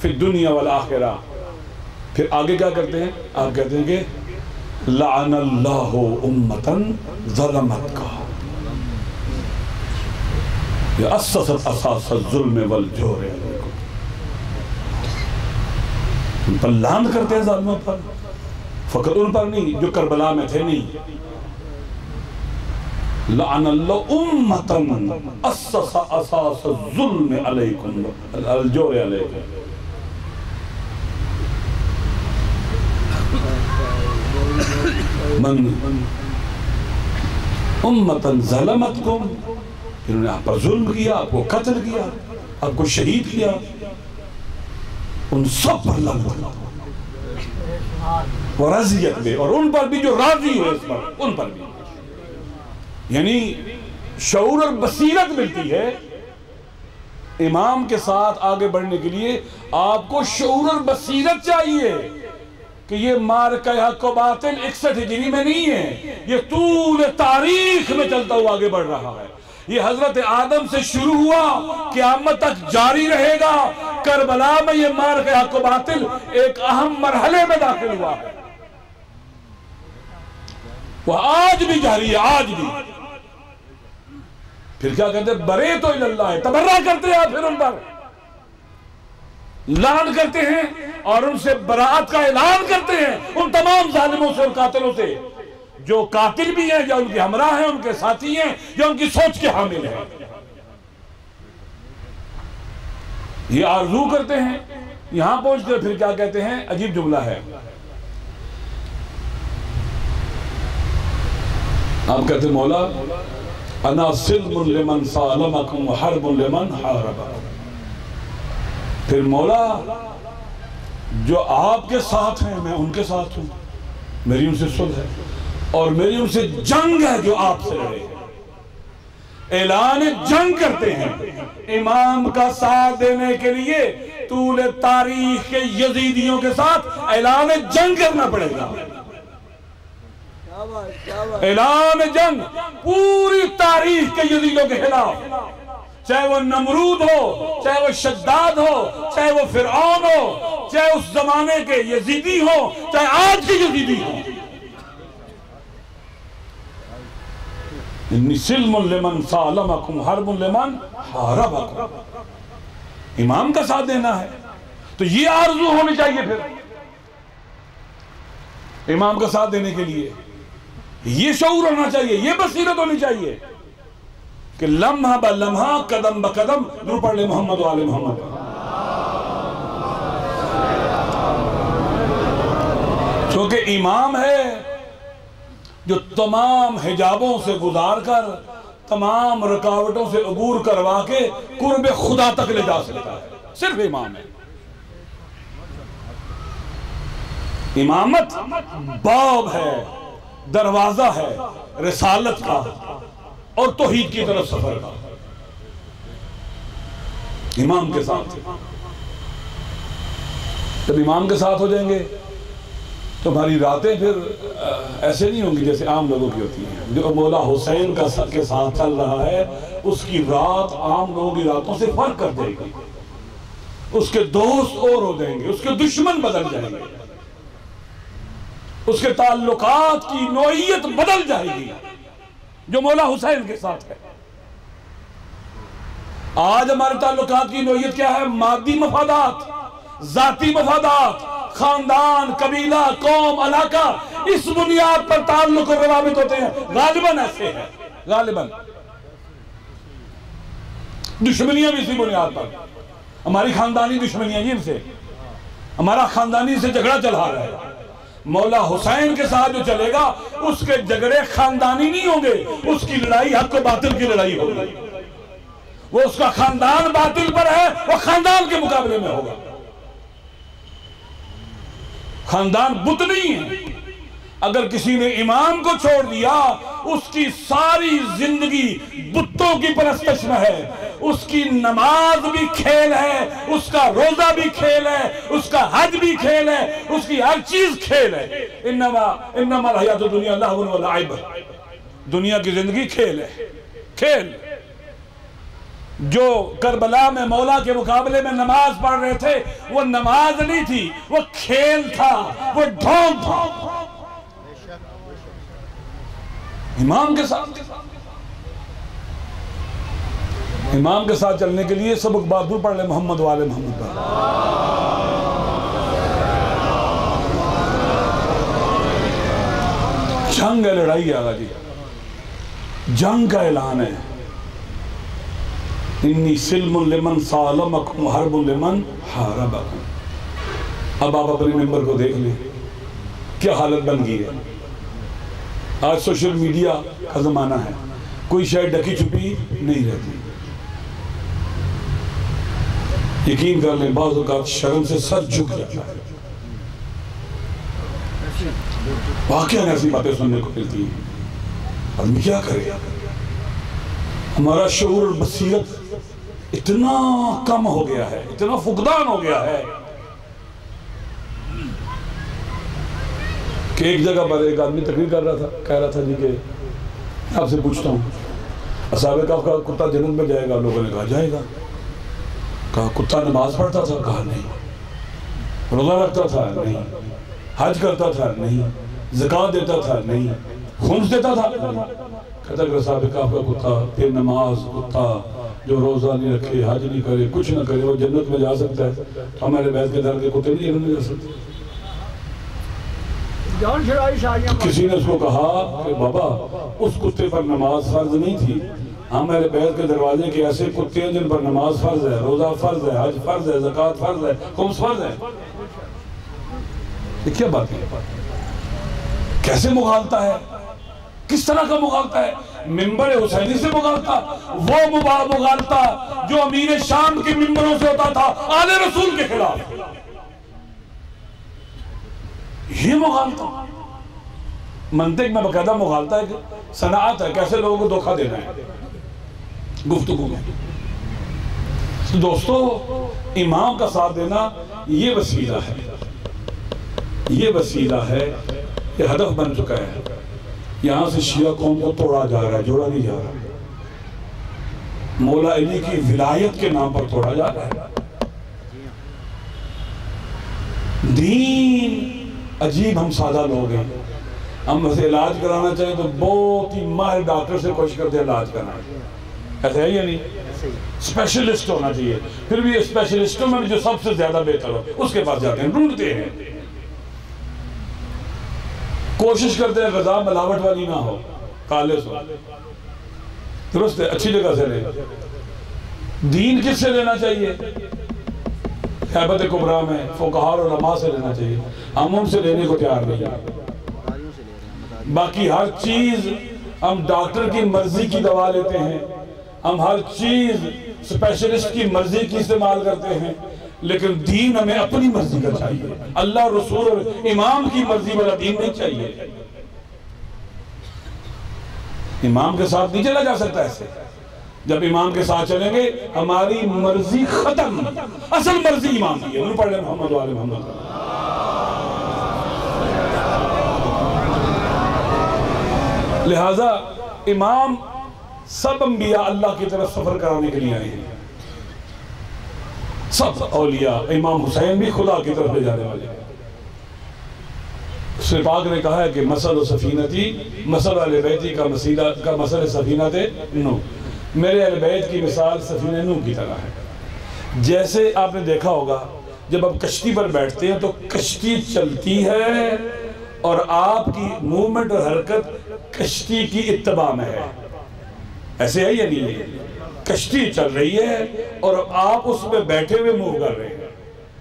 फिर दुनिया वल आखिरा। फिर आगे क्या करते हैं? आप कहते हैं कि लअनल्लाहु उम्मतन ज़लमत का अस्ससत असासत ज़ुल्म वल जोर। उन पर लान करते हैं, ज़ालिमों पर, फकत उन पर नहीं जो करबला में थे, नहीं। लअनल्लाहु उम्मतन अस्सस असास ज़ुल्म अलैकुम अल जोर अलैकुम। मन उम्मतन ज़लमतकुम, इन्होंने आप पर जुल्म किया, आपको कत्ल किया, आपको शहीद किया, उन सब पर लानत और रज़ियत में, और उन पर भी जो राजी हुए इस पर, उन पर भी। यानी शऊर और बसीरत मिलती है इमाम के साथ आगे बढ़ने के लिए। आपको शऊर और बसीरत चाहिए कि ये मारका हक़ व बातिल 61 हिजरी में नहीं है, ये तूल तारीख में चलता हुआ आगे बढ़ रहा है। ये हजरत आदम से शुरू हुआ, क़यामत तक जारी रहेगा। करबला में ये मारका हक़ व बातिल एक अहम मरहले में दाखिल हुआ है, वह आज भी जारी है, आज भी। फिर क्या कहते हैं? बरे तो इल्लल्लाह है, तबर्रा करते हैं, फिर उन पर लान करते हैं और उनसे बराअत का ऐलान करते हैं, उन तमाम जालिमों से और कातिलों से, जो कातिल भी हैं, या उनके हमरा हैं, उनके साथी हैं, या उनकी सोच के हामिल हैं। ये आरज़ू करते हैं। यहां पहुंचते फिर क्या कहते हैं? अजीब जुमला है। आप कहते मौला अना सिल्मुन लिमन सालमकुम हरबुन लिमन हारबकुम। फिर मौला जो आपके साथ हैं मैं उनके साथ हूं, मेरी उनसे सुलह है, और मेरी उनसे जंग है जो आपसे लड़े हैं। ऐलान जंग करते हैं इमाम का साथ देने के लिए। तूल तारीख के यजीदियों के साथ ऐलान जंग करना पड़ेगा। ऐलान जंग पूरी तारीख के यजीदियों के खिलाफ, चाहे वो नमरूद हो, चाहे वो शद्दाद हो, चाहे वो फिरऔन हो, चाहे उस जमाने के यजीदी हो, चाहे आज के यजीदी हो। सिल्मुन लिमन सालमकुम हरबुन लिमन हारबकुम। इमाम का साथ देना है तो ये आरज़ू होनी चाहिए। फिर इमाम का साथ देने के लिए ये शऊर होना चाहिए, ये बसीरत होनी चाहिए कि लम्हा ब लम्हा, कदम ब कदम दुरूद पढ़ ले मोहम्मद वाले मोहम्मद। क्योंकि इमाम है जो तमाम हिजाबों से गुजार कर, तमाम रुकावटों से अबूर करवा के कुर्ब खुदा तक ले जा सकता है। सिर्फ इमाम है। इमामत बाब है, दरवाजा है रिसालत का और तौहीद की तरफ सफर का। इमाम के साथ, जब इमाम के साथ हो जाएंगे तो हमारी रातें फिर ऐसे नहीं होंगी जैसे आम लोगों की होती हैं। जो मौला हुसैन का के साथ चल रहा है, उसकी रात आम लोगों की रातों से फर्क कर देगी। उसके दोस्त और हो जाएंगे, उसके दुश्मन बदल जाएंगे, उसके ताल्लुकात की नौइयत बदल जाएगी जो मौला हुसैन के साथ है। आज हमारे ताल्लुकात की नौइयत क्या है? मादी मफादात, जाती मफादात, खानदान, कबीला, कौम, इलाका, इस बुनियाद पर ताल्लुक और रवाबित होते हैं। गालिबन ऐसे है, गालिबन। दुश्मनियां भी इसी बुनियाद पर, हमारी खानदानी दुश्मनियां जी इनसे, हमारा खानदानी से झगड़ा चला रहा है। मौला हुसैन के साथ जो चलेगा उसके झगड़े खानदानी नहीं होंगे, उसकी लड़ाई हक व बातिल की लड़ाई होगी। वो उसका खानदान बातिल पर है, वो खानदान के मुकाबले में होगा। खानदान बुत नहीं है। अगर किसी ने इमाम को छोड़ दिया, उसकी सारी जिंदगी बुतों की परस्तश में है। उसकी नमाज भी खेल है, उसका रोजा भी खेल है, उसका हज भी खेल है, उसकी हर चीज खेल है। इन्नमा हयातुद दुनिया लहवुन व लइब, दुनिया की जिंदगी खेल है, खेल। जो करबला में मौला के मुकाबले में नमाज पढ़ रहे थे, वो नमाज नहीं थी, वो खेल था, वो ढोंग था। इमाम के साथ चलने के लिए सबक बहादुर पढ़ ले, मोहम्मद वाले मोहम्मद पर। जंग है, लड़ाई है आगा जी, जंग का ऐलान है। इन्नी सिल्मुन लिमन सालमकुम हरबुन लिमन हारबकुम। अब आप अपने मेंबर को देख लें, क्या हालत बन गई है। आज सोशल मीडिया का जमाना है, कोई शायद ढकी छुपी नहीं रहती। यकीन कर लें, बाज़ औक़ात शर्म से सर झुक जाता है। वाकई ऐसी बातें सुनने को मिलती हैं। आदमी क्या करे, हमारा शऊर और बसीरत इतना कम हो गया है, इतना फुकदान हो गया है कि एक जगह पर एक आदमी तकरीर कर रहा था, कह रहा था जी कि आपसे पूछता हूँ, असहाबे कहफ का कुत्ता जन्नत में जाएगा? लोगों ने कहा जाएगा। कहा कुत्ता नमाज पढ़ता था? कहा नहीं। रोजा रखता था? नहीं। हज करता था? नहीं। ज़कात देता था? नहीं। खुम्स देता था? कहता कि असहाबे कहफ का कुत्ता, फिर नमाज कुत्ता जो रोजा नहीं रखे, हज नहीं करे, कुछ ना करे, वो जन्नत में जा सकता है, तो हमारे बैत के दर के कुत्ते नहीं जन्नत में जा सकते। किसी ने उसको कहा कि बाबा उस कुत्ते पर नमाज फर्ज नहीं थी, हमारे बैत के दरवाजे के ऐसे कुत्ते हैं जिन पर नमाज फर्ज है, रोजा फर्ज है, हज फर्ज है, ज़कात फर्ज है, खुम्स फर्ज है। ये क्या बात है, कैसे मुगालता है, किस तरह का मुगालता है? मिंबर हुसैनी से मुगालता, वो मुगालता जो अमीर शाम के मिंबरों से होता था आले रसूल के खिलाफ। ये मुगालता मंतिक में बकायदा मुगालता है, सनाअत है, कैसे लोगों को धोखा देना है गुफ्तगू में। तो दोस्तों, इमाम का साथ देना ये वसीला है, ये वसीला है, ये हदफ बन चुका है। यहां से शिया कौम को तोड़ा जा रहा है, जोड़ा नहीं जा रहा। मौला अली की विलायत के नाम पर तोड़ा जा रहा है। दीन अजीब, हम सादा लोग हैं, हम वैसे इलाज कराना चाहिए तो बहुत ही माहिर डॉक्टर से कोशिश करते हैं इलाज कराना, ऐसा है या नहीं? स्पेशलिस्ट होना चाहिए, फिर भी स्पेशलिस्टों में भी जो सबसे ज्यादा बेहतर हो उसके पास जाते हैं, ढूंढते हैं, कोशिश करते हैं ग़ज़ा मिलावट वाली ना हो, खालिस हो, दुरुस्त है, अच्छी जगह से ले। दीन किससे लेना चाहिए? हैबत कुबरा में फ़ुक़हा और उलमा से लेना चाहिए, हम उनसे लेने को तैयार नहीं है। बाकी हर चीज़ हम डॉक्टर की मर्जी की दवा लेते हैं, हम हर चीज़ स्पेशलिस्ट की मर्जी की इस्तेमाल करते हैं, लेकिन दीन हमें अपनी मर्जी का चाहिए। अल्लाह रसूल और इमाम की मर्जी वाला दीन नहीं चाहिए। इमाम के साथ नहीं चला जा सकता ऐसे। जब इमाम के साथ चलेंगे हमारी मर्जी खत्म, असल मर्जी इमाम की है। पढ़ ले मोहम्मद वाले मोहम्मद। लिहाजा इमाम सब अंबिया अल्लाह की तरफ सफर कराने के लिए आए हैं, सब औलिया। इमाम हुसैन भी खुदा की तरफ ले जाने वाले हैं। पाक ने कहा है कि मसल सफीनती मसल अहले बैती का मसल सफीनते नूह, मेरे अहले बैत की मिसाल सफीने नूह की तरह है। जैसे आपने देखा होगा जब आप कश्ती पर बैठते हैं तो कश्ती चलती है और आपकी मूवमेंट और हरकत कश्ती की इत्तबा में है, ऐसे है या नहीं? कश्ती चल रही है और आप उसमें बैठे हुए मूव कर रहे हैं।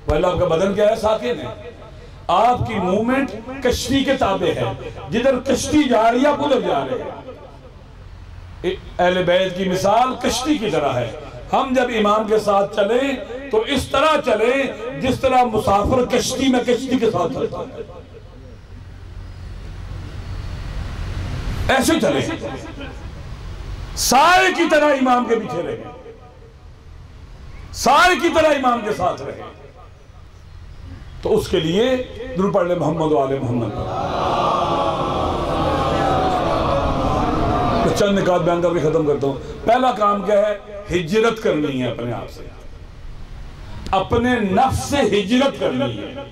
पहले आपका बदन क्या है? साकिन है। आपकी मूवमेंट कश्ती के ताबे है, जिधर कश्ती जा रही है आप उधर जा रहे हैं। अहले बैत की मिसाल कश्ती की तरह है। हम जब इमाम के साथ चले तो इस तरह चले जिस तरह मुसाफिर कश्ती में कश्ती के साथ चलता है, ऐसे चले, साए की तरह इमाम के पीछे रहे, साए की तरह इमाम के साथ रहे। तो उसके लिए दुरूद पढ़ ले मोहम्मद वाले मोहम्मद। तो चंद निकात बयान करके खत्म करता हूं। पहला काम क्या है? हिजरत करनी है अपने आप से, अपने नफ्स से हिजरत करनी है,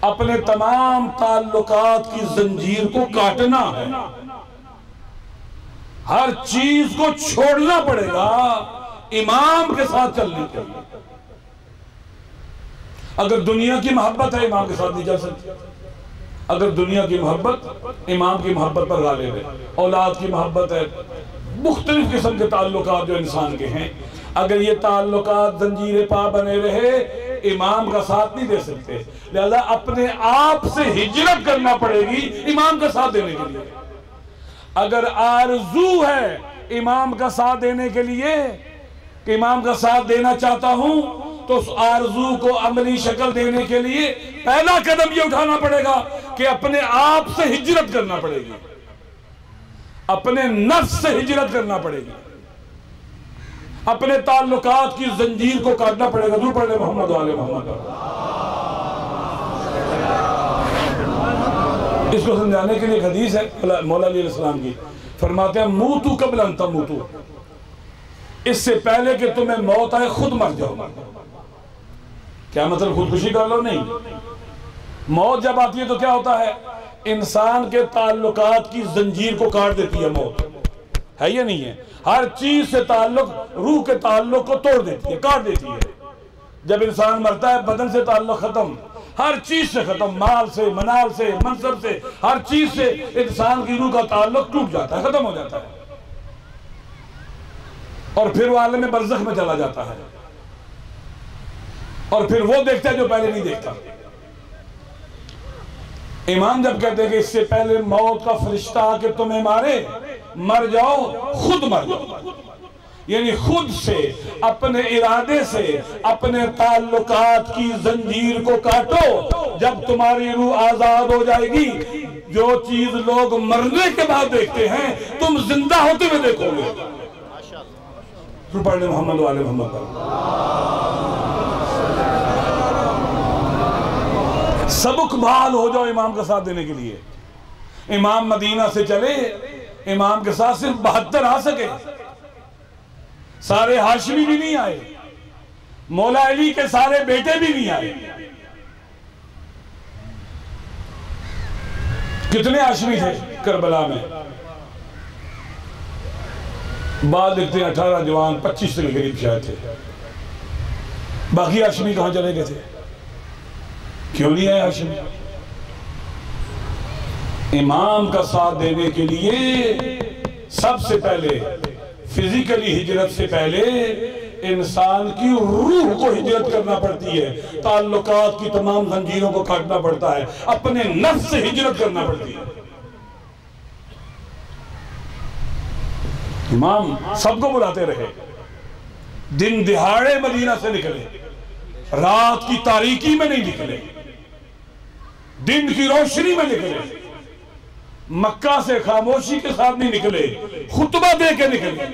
अपने तमाम ताल्लुकात की जंजीर को काटना है, हर चीज को छोड़ना पड़ेगा इमाम के साथ चलने के लिए। अगर दुनिया की मोहब्बत है इमाम के साथ नहीं चल सकती। अगर दुनिया की मोहब्बत इमाम की मोहब्बत पर गालिब है, औलाद की मोहब्बत है, मुख्तलिफ किस्म के ताल्लुकात जो इंसान के हैं, अगर ये ताल्लुकात जंजीर पा बने रहे इमाम का साथ नहीं दे सकते। लिहाजा अपने आप से हिजरत करना पड़ेगी इमाम का साथ देने के लिए। अगर आरज़ू है इमाम का साथ देने के लिए कि इमाम का साथ देना चाहता हूं, तो उस आरज़ू को अमली शक्ल देने के लिए पहला कदम ये उठाना पड़ेगा कि अपने आप से हिजरत करना पड़ेगी, अपने नफ्स से हिजरत करना पड़ेगी, अपने ताल्लुकात की जंजीर को काटना पड़ेगा। दुरूद पढ़ ले मोहम्मद वाले मोहम्मद। इसको समझाने के लिए एक हदीस है मौला अली अलैहिस्सलाम की, फरमाते हैं मूतू कबल अन तमूतू, इससे पहले कि तुम्हें मौत आए खुद मर जाओ। क्या मतलब? खुदकुशी कर लो? नहीं। मौत जब आती है तो क्या होता है? इंसान के ताल्लुकात की जंजीर को काट देती है मौत, है या नहीं है? हर चीज से ताल्लुक, रूह के ताल्लुक को तोड़ देती है, काट देती है। जब इंसान मरता है बदन से ताल्लुक खत्म, हर चीज से खत्म, माल से, मनाल से, मनसब से, हर चीज से इंसान की रूह का ताल्लुक टूट जाता है, खत्म हो जाता है, और फिर वो आलम बरज़ख में चला जाता है, और फिर वो देखता है जो पहले नहीं देखता। इमाम जब कहते हैं कि इससे पहले मौत का फरिश्ता आके तुम्हें मारे, मर जाओ, खुद मर जाओ, यानी खुद से, अपने इरादे से अपने ताल्लुकात की जंजीर को काटो। जब तुम्हारी रूह आजाद हो जाएगी, जो चीज लोग मरने के बाद देखते हैं तुम जिंदा होते हुए देखोगे। पढ़ने मोहम्मद वाले मोहम्मद। सबक बहाल हो जाओ इमाम का साथ देने के लिए। इमाम मदीना से चले, इमाम के साथ सिर्फ 72 आ सके, सारे हाशमी भी नहीं आए, मौला अली के सारे बेटे भी नहीं आए। कितने हाशमी थे करबला में? बाद लिखते हैं 18 जवान, 25 के करीब शायद थे। बाकी हाशमी कहां चले गए थे? क्यों नहीं आए हाशमी? इमाम का साथ देने के लिए सबसे पहले, फिजिकली हिजरत से पहले इंसान की रूह को हिजरत करना पड़ती है, ताल्लुकात की तमाम जंजीरों को काटना पड़ता है, अपने नफ्स से हिजरत करना पड़ती है। इमाम सबको बुलाते रहे, दिन दिहाड़े मदीना से निकले, रात की तारीकी में नहीं निकले, दिन की रोशनी में निकले, मक्का से खामोशी के साथ नहीं निकले, खुतबा दे के निकले।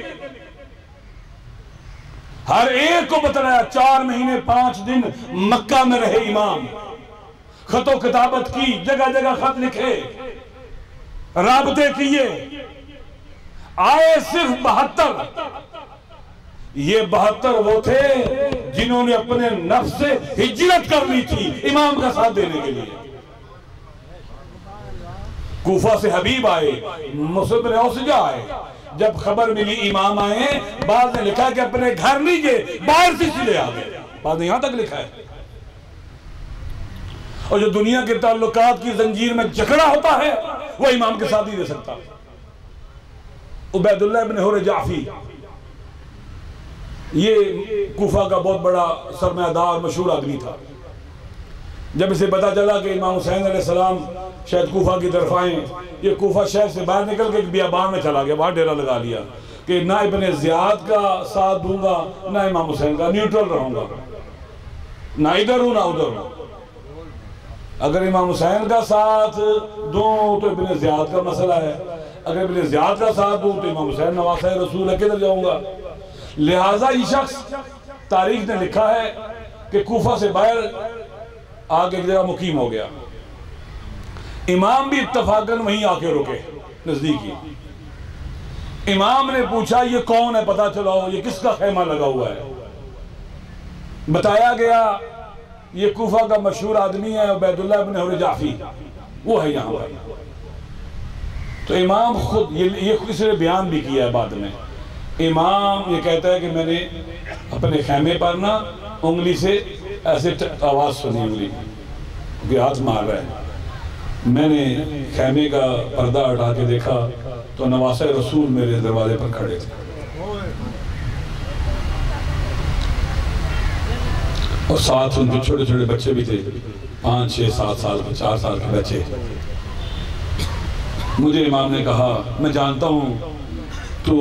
हर एक को बताया, 4 महीने 5 दिन मक्का में रहे इमाम, खतो किताबत की, जगह जगह खत लिखे, राबते किए, आए सिर्फ 72। ये 72 वो थे जिन्होंने अपने नफ्स से हिजरत कर ली थी इमाम का साथ देने के लिए। कूफा से हबीब आए, मुसअब ने औसजा आए, जब खबर मिली इमाम आए, बाद ने लिखा कि अपने घर नहीं गए, बाहर से चले आ गए, बाद ने यहां तक लिखा है। और जो दुनिया के ताल्लुकात की जंजीर में जकड़ा होता है वो इमाम के साथ ही दे सकता। उबैदुल्लाह इब्न हुर जाफी ये कूफा का बहुत बड़ा सरमायादार मशहूर आदमी था। जब इसे पता चला कि इमाम हुसैन अलैहिस्सलाम शायद कूफा की तरफ आए, ये कूफा शहर से बाहर निकल के एक बियाबान में चला गया, वहाँ डेरा लगा लिया कि ना इब्ने ज़ियाद का साथ दूंगा ना इमाम हुसैन का, न्यूट्रल रहूंगा, ना इधर हूँ ना उधर हूँ। अगर इमाम हुसैन का साथ दूं तो इब्ने ज़ियाद का मसला है, अगर इब्ने ज़ियाद का साथ दूं तो इमाम हुसैन नवासा रसूल है, किधर जाऊंगा। लिहाजा ये शख्स, तारीख ने लिखा है कि कूफा से बाहर आगे एक जगह मुकीम हो गया। इमाम भी इत्तफाकन वहीं आके रुके नजदीकी। इमाम ने पूछा ये कौन है, पता चलाओ ये किसका खेमा लगा हुआ है। बताया गया ये कूफा का मशहूर आदमी है उबैदुल्लाह इब्न हुरजाफी, वो है यहाँ पर। तो इमाम खुद ये इसने बयान भी किया है बाद में। इमाम ये कहता है कि मैंने अपने खेमे पर ना उंगली से ऐसे आवाज़ सुनी, उंगली के हाथ मार रहा है। मैंने खेमे का पर्दा हटा के देखा तो नवासा रसूल मेरे दरवाजे पर खड़े थे और साथ उनके छोटे छोटे बच्चे भी थे, 5, 6, 7 साल के, 4 साल के बच्चे। मुझे इमाम ने कहा मैं जानता हूँ तू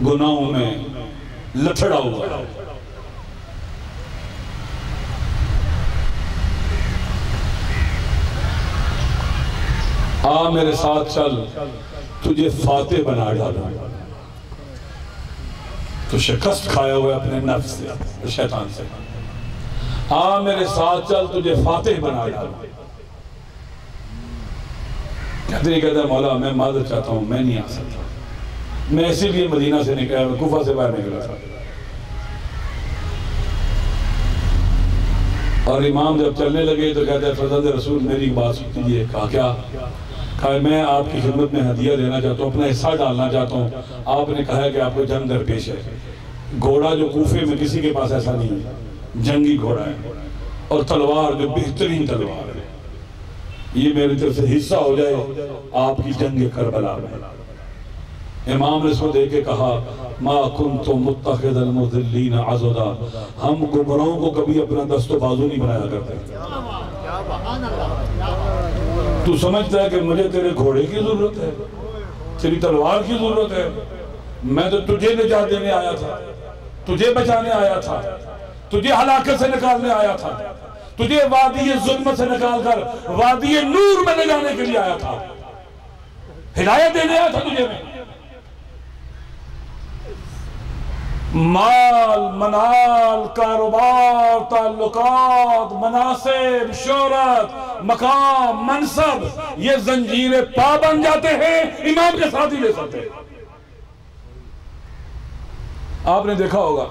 गुनाहों में लथड़ा हुआ है, आ मेरे साथ चल, तुझे फातेह बना डालूं। तो शिकस्त खाया हुआ अपने नफ्स से, शैतान से। आ मेरे साथ चल, तुझे फातेह बना डालूं। कहता मौला मैं मादर चाहता हूं, मैं नहीं आ सकता, मैं इसीलिए मदीना से निकला, कूफा से बाहर निकला था। और इमाम जब चलने लगे तो कहते हैं फजल रसूल मेरी बात सुनिए। कहा क्या? कहा मैं आपकी खिदमत में हदिया देना चाहता हूँ, अपना हिस्सा डालना चाहता हूँ। आपने कहा है कि आपको जंग दरपेश है। घोड़ा जो कूफे में किसी के पास ऐसा नहीं है, जंगी घोड़ा है, और तलवार जो बेहतरीन तलवार है, ये मेरी तरफ से हिस्सा हो जाए आपकी जंग करबला में। इमाम ने इसको देख के कहा मा कुन्तु मुत्तखिदल मुज़िल्लीन अज़दा, हम गुमराहों को कभी अपना दस्तो बाजू नहीं बनाया करते। तू समझता है कि मुझे तेरे घोड़े की जरूरत है, तेरी तलवार की जरूरत है? मैं तो तुझे निजात देने आया था, तुझे बचाने आया था, तुझे हलाकत से निकालने आया था, तुझे वादी जुल्म से निकाल कर वादी नूर में ले जाने के लिए आया था, हिदायत देने आया था तुझे मैं। माल, मनाल, कारोबार, ताल्लुकात, मनासिब, शोहरत, मकाम, मनसब, ये जंजीरें पा बन जाते हैं, इमाम के साथ ही ले सकते हैं। आपने देखा होगा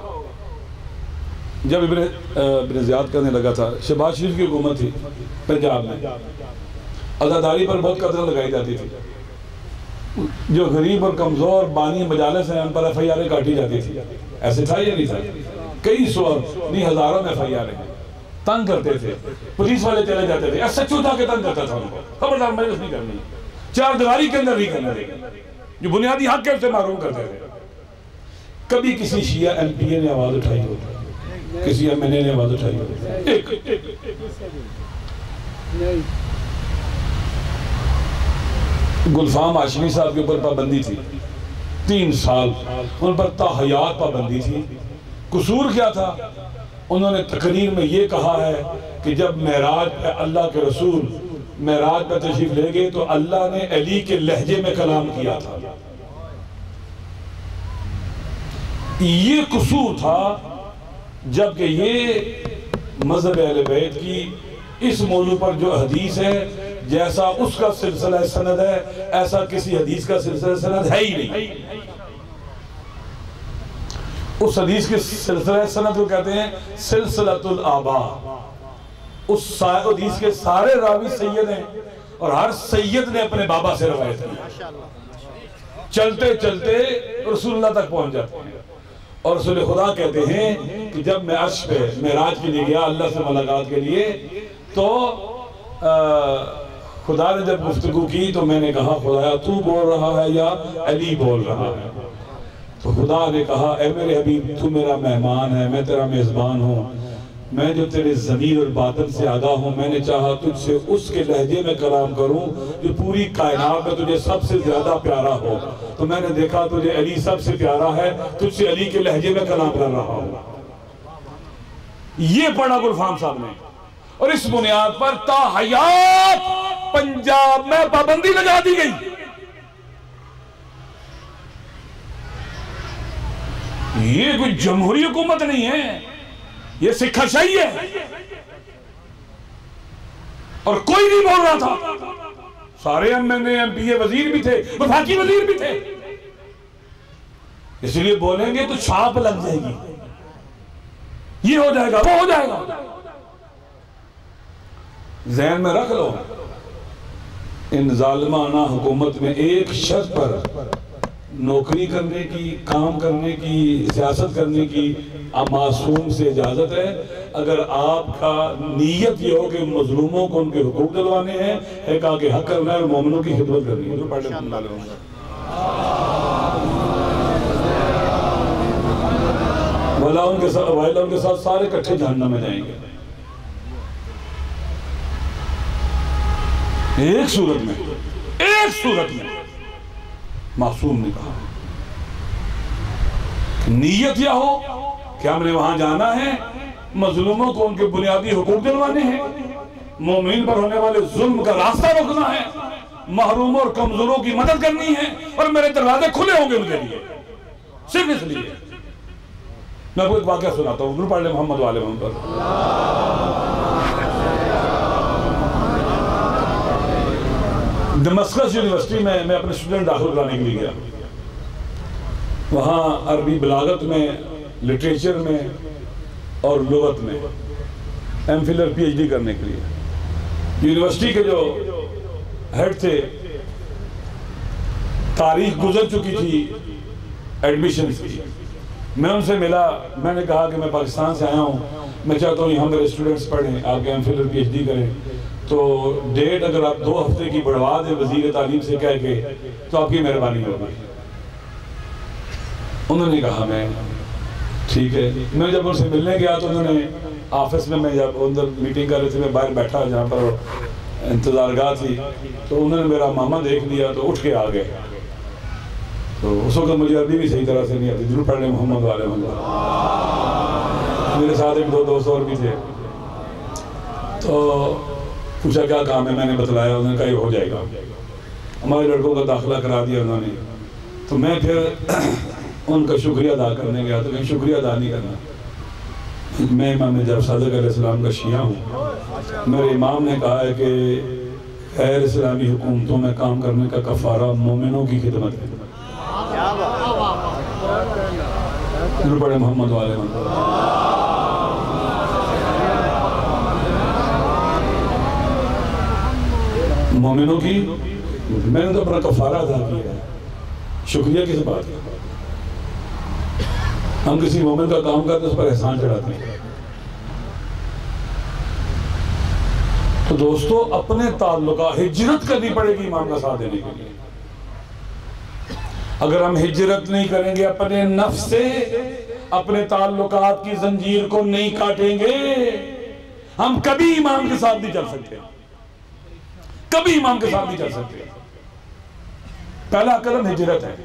जब इब्ने ज़ियाद करने लगा था, शहबाज शरीफ की हुकूमत थी पंजाब में, अज़ादारी पर बहुत कदर लगाई जाती थी। जो गरीब और कमजोर बानी मजालिस हैं उन पर FIR काटी जाती थी। ऐसे था या नहीं था? कई सौ नहीं हजारों में FIR तंग करते थे, पुलिस वाले चले जाते थे, SHO के तंग करता था उनको, खबरदार मजलिस नहीं करनी, 4 दीवारी के अंदर नहीं करना देगा, जो बुनियादी हक है उसे महरूम करते थे। कभी किसी शिया MPA ने आवाज उठाई हो, किसी MNA ने आवाज उठाई हो? एक गुलफाम हाशमी साहब के ऊपर पाबंदी थी, 3 साल उन पर ताहयात पाबंदी थी। कसूर क्या था? उन्होंने तकरीर में ये कहा है कि जब मेराज पे अल्लाह के रसूल मेराज पर तशरीफ ले गए तो अल्लाह ने अली के लहजे में कलाम किया था। ये कसूर था, जबकि ये मज़हब अहले बैत की इस मौजू पर जो हदीस है, जैसा उसका सिलसिला सनद है, ऐसा किसी हदीस का सिलसिला सनद है ही नहीं। उस हदीस के सिलसिला सनद को कहते हैं सिलसिलतुल आबा। उस हदीस के सारे रावी सैयद हैं और हर सैयद ने अपने बाबा से रवायत की, चलते चलते रसूलुल्लाह तक पहुंच जाते हैं। और रसूल खुदा कहते हैं कि जब मैं अर्श पे मेराज के लिए गया अल्लाह से मुलाकात के लिए, तो खुदा ने जब गुफ्तगू की तो मैंने कहा खुदाया तू बोल रहा है या अली बोल रहा है? तो खुदा ने कहा, ए मेरे हबीब, तू मेरा मेहमान है, मैं तेरा मेज़बान हूँ, मैं जो तेरे ज़मीर और बातन से आगा हूँ, मैंने चाहा तुझसे उसके लहजे में कलाम करूँ जो पूरी कायनात में तुझे सबसे ज्यादा प्यारा हो। तो मैंने देखा तुझे अली सबसे प्यारा है, तुझसे अली के लहजे में कलाम कर रहा हूँ। ये पढ़ा गुलफाम साहब ने, और इस बुनियाद पर ताहयात पंजाब में पाबंदी लगा दी गई। ये कोई जमहूरी हुकूमत नहीं है, ये सिक्खाशाही है। और कोई नहीं बोल रहा था, सारे एमएनए एमपीए वजीर भी थे, वफाकी वजीर भी थे। इसलिए बोलेंगे तो छाप लग जाएगी, ये हो जाएगा, वो हो जाएगा। ज़हन में रख लो, इन जालिमाना हुकूमत में एक शर्त पर नौकरी करने की, काम करने की, सियासत करने की मासूम से इजाजत है, अगर आपका नीयत ये हो कि मजलूमों को उनके हुकूक दिलवाने हैं, एक आगे हक करना है और मोमिनों की खिदमत करनी है। तो वाला उनके साथ सारे इकट्ठे जहन्नम में जाएंगे। एक सूरत में मासूम ने कहा, नीयत यह हो कि हमने वहां जाना है, मजलूमों को उनके बुनियादी हुकूक दिलवाने हैं, मोमिन पर होने वाले जुल्म का रास्ता रोकना है, महरूमों और कमजोरों की मदद करनी है, और मेरे दरवाजे खुले होंगे उनके लिए। सिर्फ इसलिए मैं आपको एक वाकया सुनाता हूँ, पढ़ ले मोहम्मद वाले मोहम्मद। दमस्कस यूनिवर्सिटी में मैं अपने स्टूडेंट दाखिल कराने के लिए गया। वहाँ अरबी बलागत में, लिटरेचर में और लुगत में एमफिल और पीएचडी करने के लिए। यूनिवर्सिटी के जो हेड थे, तारीख गुजर चुकी थी एडमिशन की, मैं उनसे मिला। मैंने कहा कि मैं पाकिस्तान से आया हूँ, मैं चाहता हूँ यहाँ मेरे स्टूडेंट्स पढ़ें, आगे एमफिल और पीएचडी करें, तो डेट अगर आप 2 हफ्ते की बढ़वा दें वजीर तालीम से कह के तो आपकी मेहरबानी होगी। उन्होंने कहा मैं ठीक है। मैं जब उनसे मिलने गया तो उन्होंने ऑफिस में, मैं जब अंदर मीटिंग कर रहे थे, मैं बाहर बैठा जहाँ पर इंतजारगाह थी, तो उन्होंने मेरा मामा देख लिया तो उठ के आ गए। तो उस वक्त मुझे अरबी भी सही तरह से नहीं आती, जरूर पढ़ने मोहम्मद वाले मेरे साथ 1-2 दोस्त और भी थे। तो पूछा क्या काम है, मैंने बतलाया, उन्होंने कहा ये हो जाएगा। हमारे लड़कों का दाखिला करा दिया उन्होंने। तो मैं फिर उनका शुक्रिया अदा करने गया, तो कहीं शुक्रिया अदा नहीं करना, मैं इमाम जब सादिक अलैहिस्सलाम का शिया हूँ। मेरे इमाम ने कहा है कि गैर इस्लामी हुकूमतों में काम करने का कफ़ारा मोमिनों की खिदमत है। बड़े मोहम्मद वाले मोमिनों की, मैंने तो अपना कफारा अदा किया है, शुक्रिया किस बात है। हम किसी मोमिन का काम करते उस पर एहसान चढ़ाते हैं। तो दोस्तों, अपने ताल्लुका हिजरत करनी पड़ेगी इमाम का साथ देने के लिए। अगर हम हिजरत नहीं करेंगे, अपने नफ्स से अपने ताल्लुकात की जंजीर को नहीं काटेंगे, हम कभी इमाम के साथ नहीं चल सकते, कभी इमाम के साथ नहीं चल सकते। पहला कदम हिजरत है।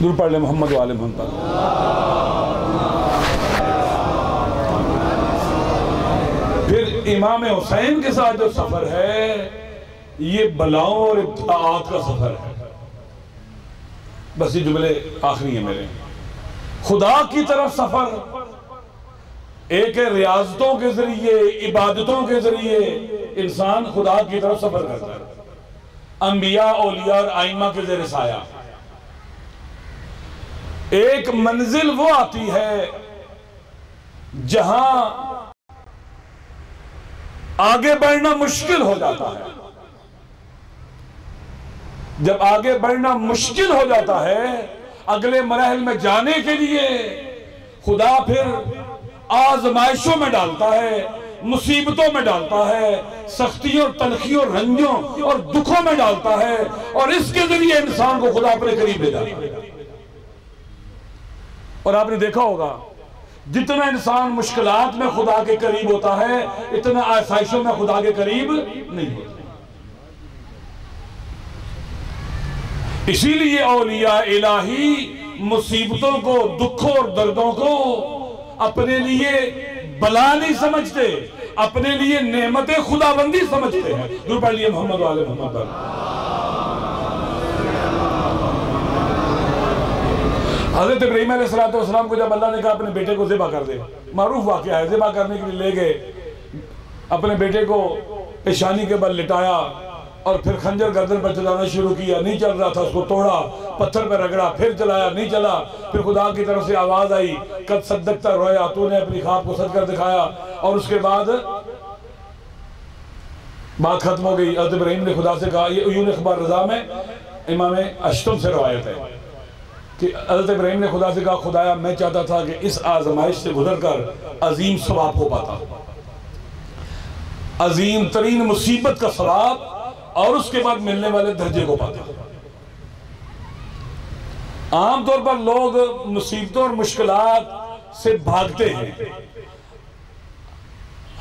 दूर पढ़ ले मोहम्मद वाले मोहम्मद। फिर इमाम हुसैन के साथ जो सफर है, ये बलाओं और इब्तिलाअत का सफर है। बस ये जुमले आखिरी है मेरे। खुदा की तरफ सफर एक है, रियाजतों के जरिए, इबादतों के जरिए इंसान खुदा की तरफ सफर करता है, अंबिया, औलिया और आइमा के ज़ेरे साया। एक मंजिल वो आती है जहां आगे बढ़ना मुश्किल हो जाता है। जब आगे बढ़ना मुश्किल हो जाता है, अगले मरहल में जाने के लिए खुदा फिर आजमाइशों में डालता है, मुसीबतों में डालता है, सख्तियों, तलखियों, रंजों और दुखों में डालता है, और इसके जरिए इंसान को खुदा अपने करीब ले जाता है। और आपने देखा होगा जितना इंसान मुश्किलात में खुदा के करीब होता है, इतना आसाइशों में खुदा के करीब नहीं होता। इसीलिए औलिया इलाही मुसीबतों को, दुखों और दर्दों को अपने लिए बला नहीं समझते, अपने लिए नेमत खुदाबंदी समझते हैं। दूर पढ़ लिए मोहम्मद वाले मोहम्मद। हज़रत इब्राहीम अलैहिस्सलाम को जब अल्लाह ने कहा अपने बेटे को ज़िबा कर दे, मारूफ वाक़या है, ज़िबा करने के लिए ले गए, अपने बेटे को पेशानी के बल लिटाया और फिर खंजर गर्दन पर चलाना शुरू किया। नहीं चल रहा था, उसको तोड़ा, पत्थर पर रगड़ा, फिर चलाया, नहीं चला। फिर खुदा की तरफ से आवाज आई, कद सद्दक़ता रोया, तूने अपनी ख्वाब को सच कर दिखाया। और उसके बाद बात खत्म हो गई। हज़रत इब्राहीम ने खुदा से कहा, ये यून अखबार रज़ा में इमाम अश्तम से रवायत है कि हज़रत इब्राहीम ने खुदा से कहा, खुदाया मैं चाहता था कि इस आजमाइश से गुजर कर अजीम सवाब को पाता, अजीम तरीन मुसीबत का सवाब और उसके बाद मिलने वाले दर्जे को पाता। आमतौर पर लोग मुसीबतों और मुश्किलात से भागते हैं।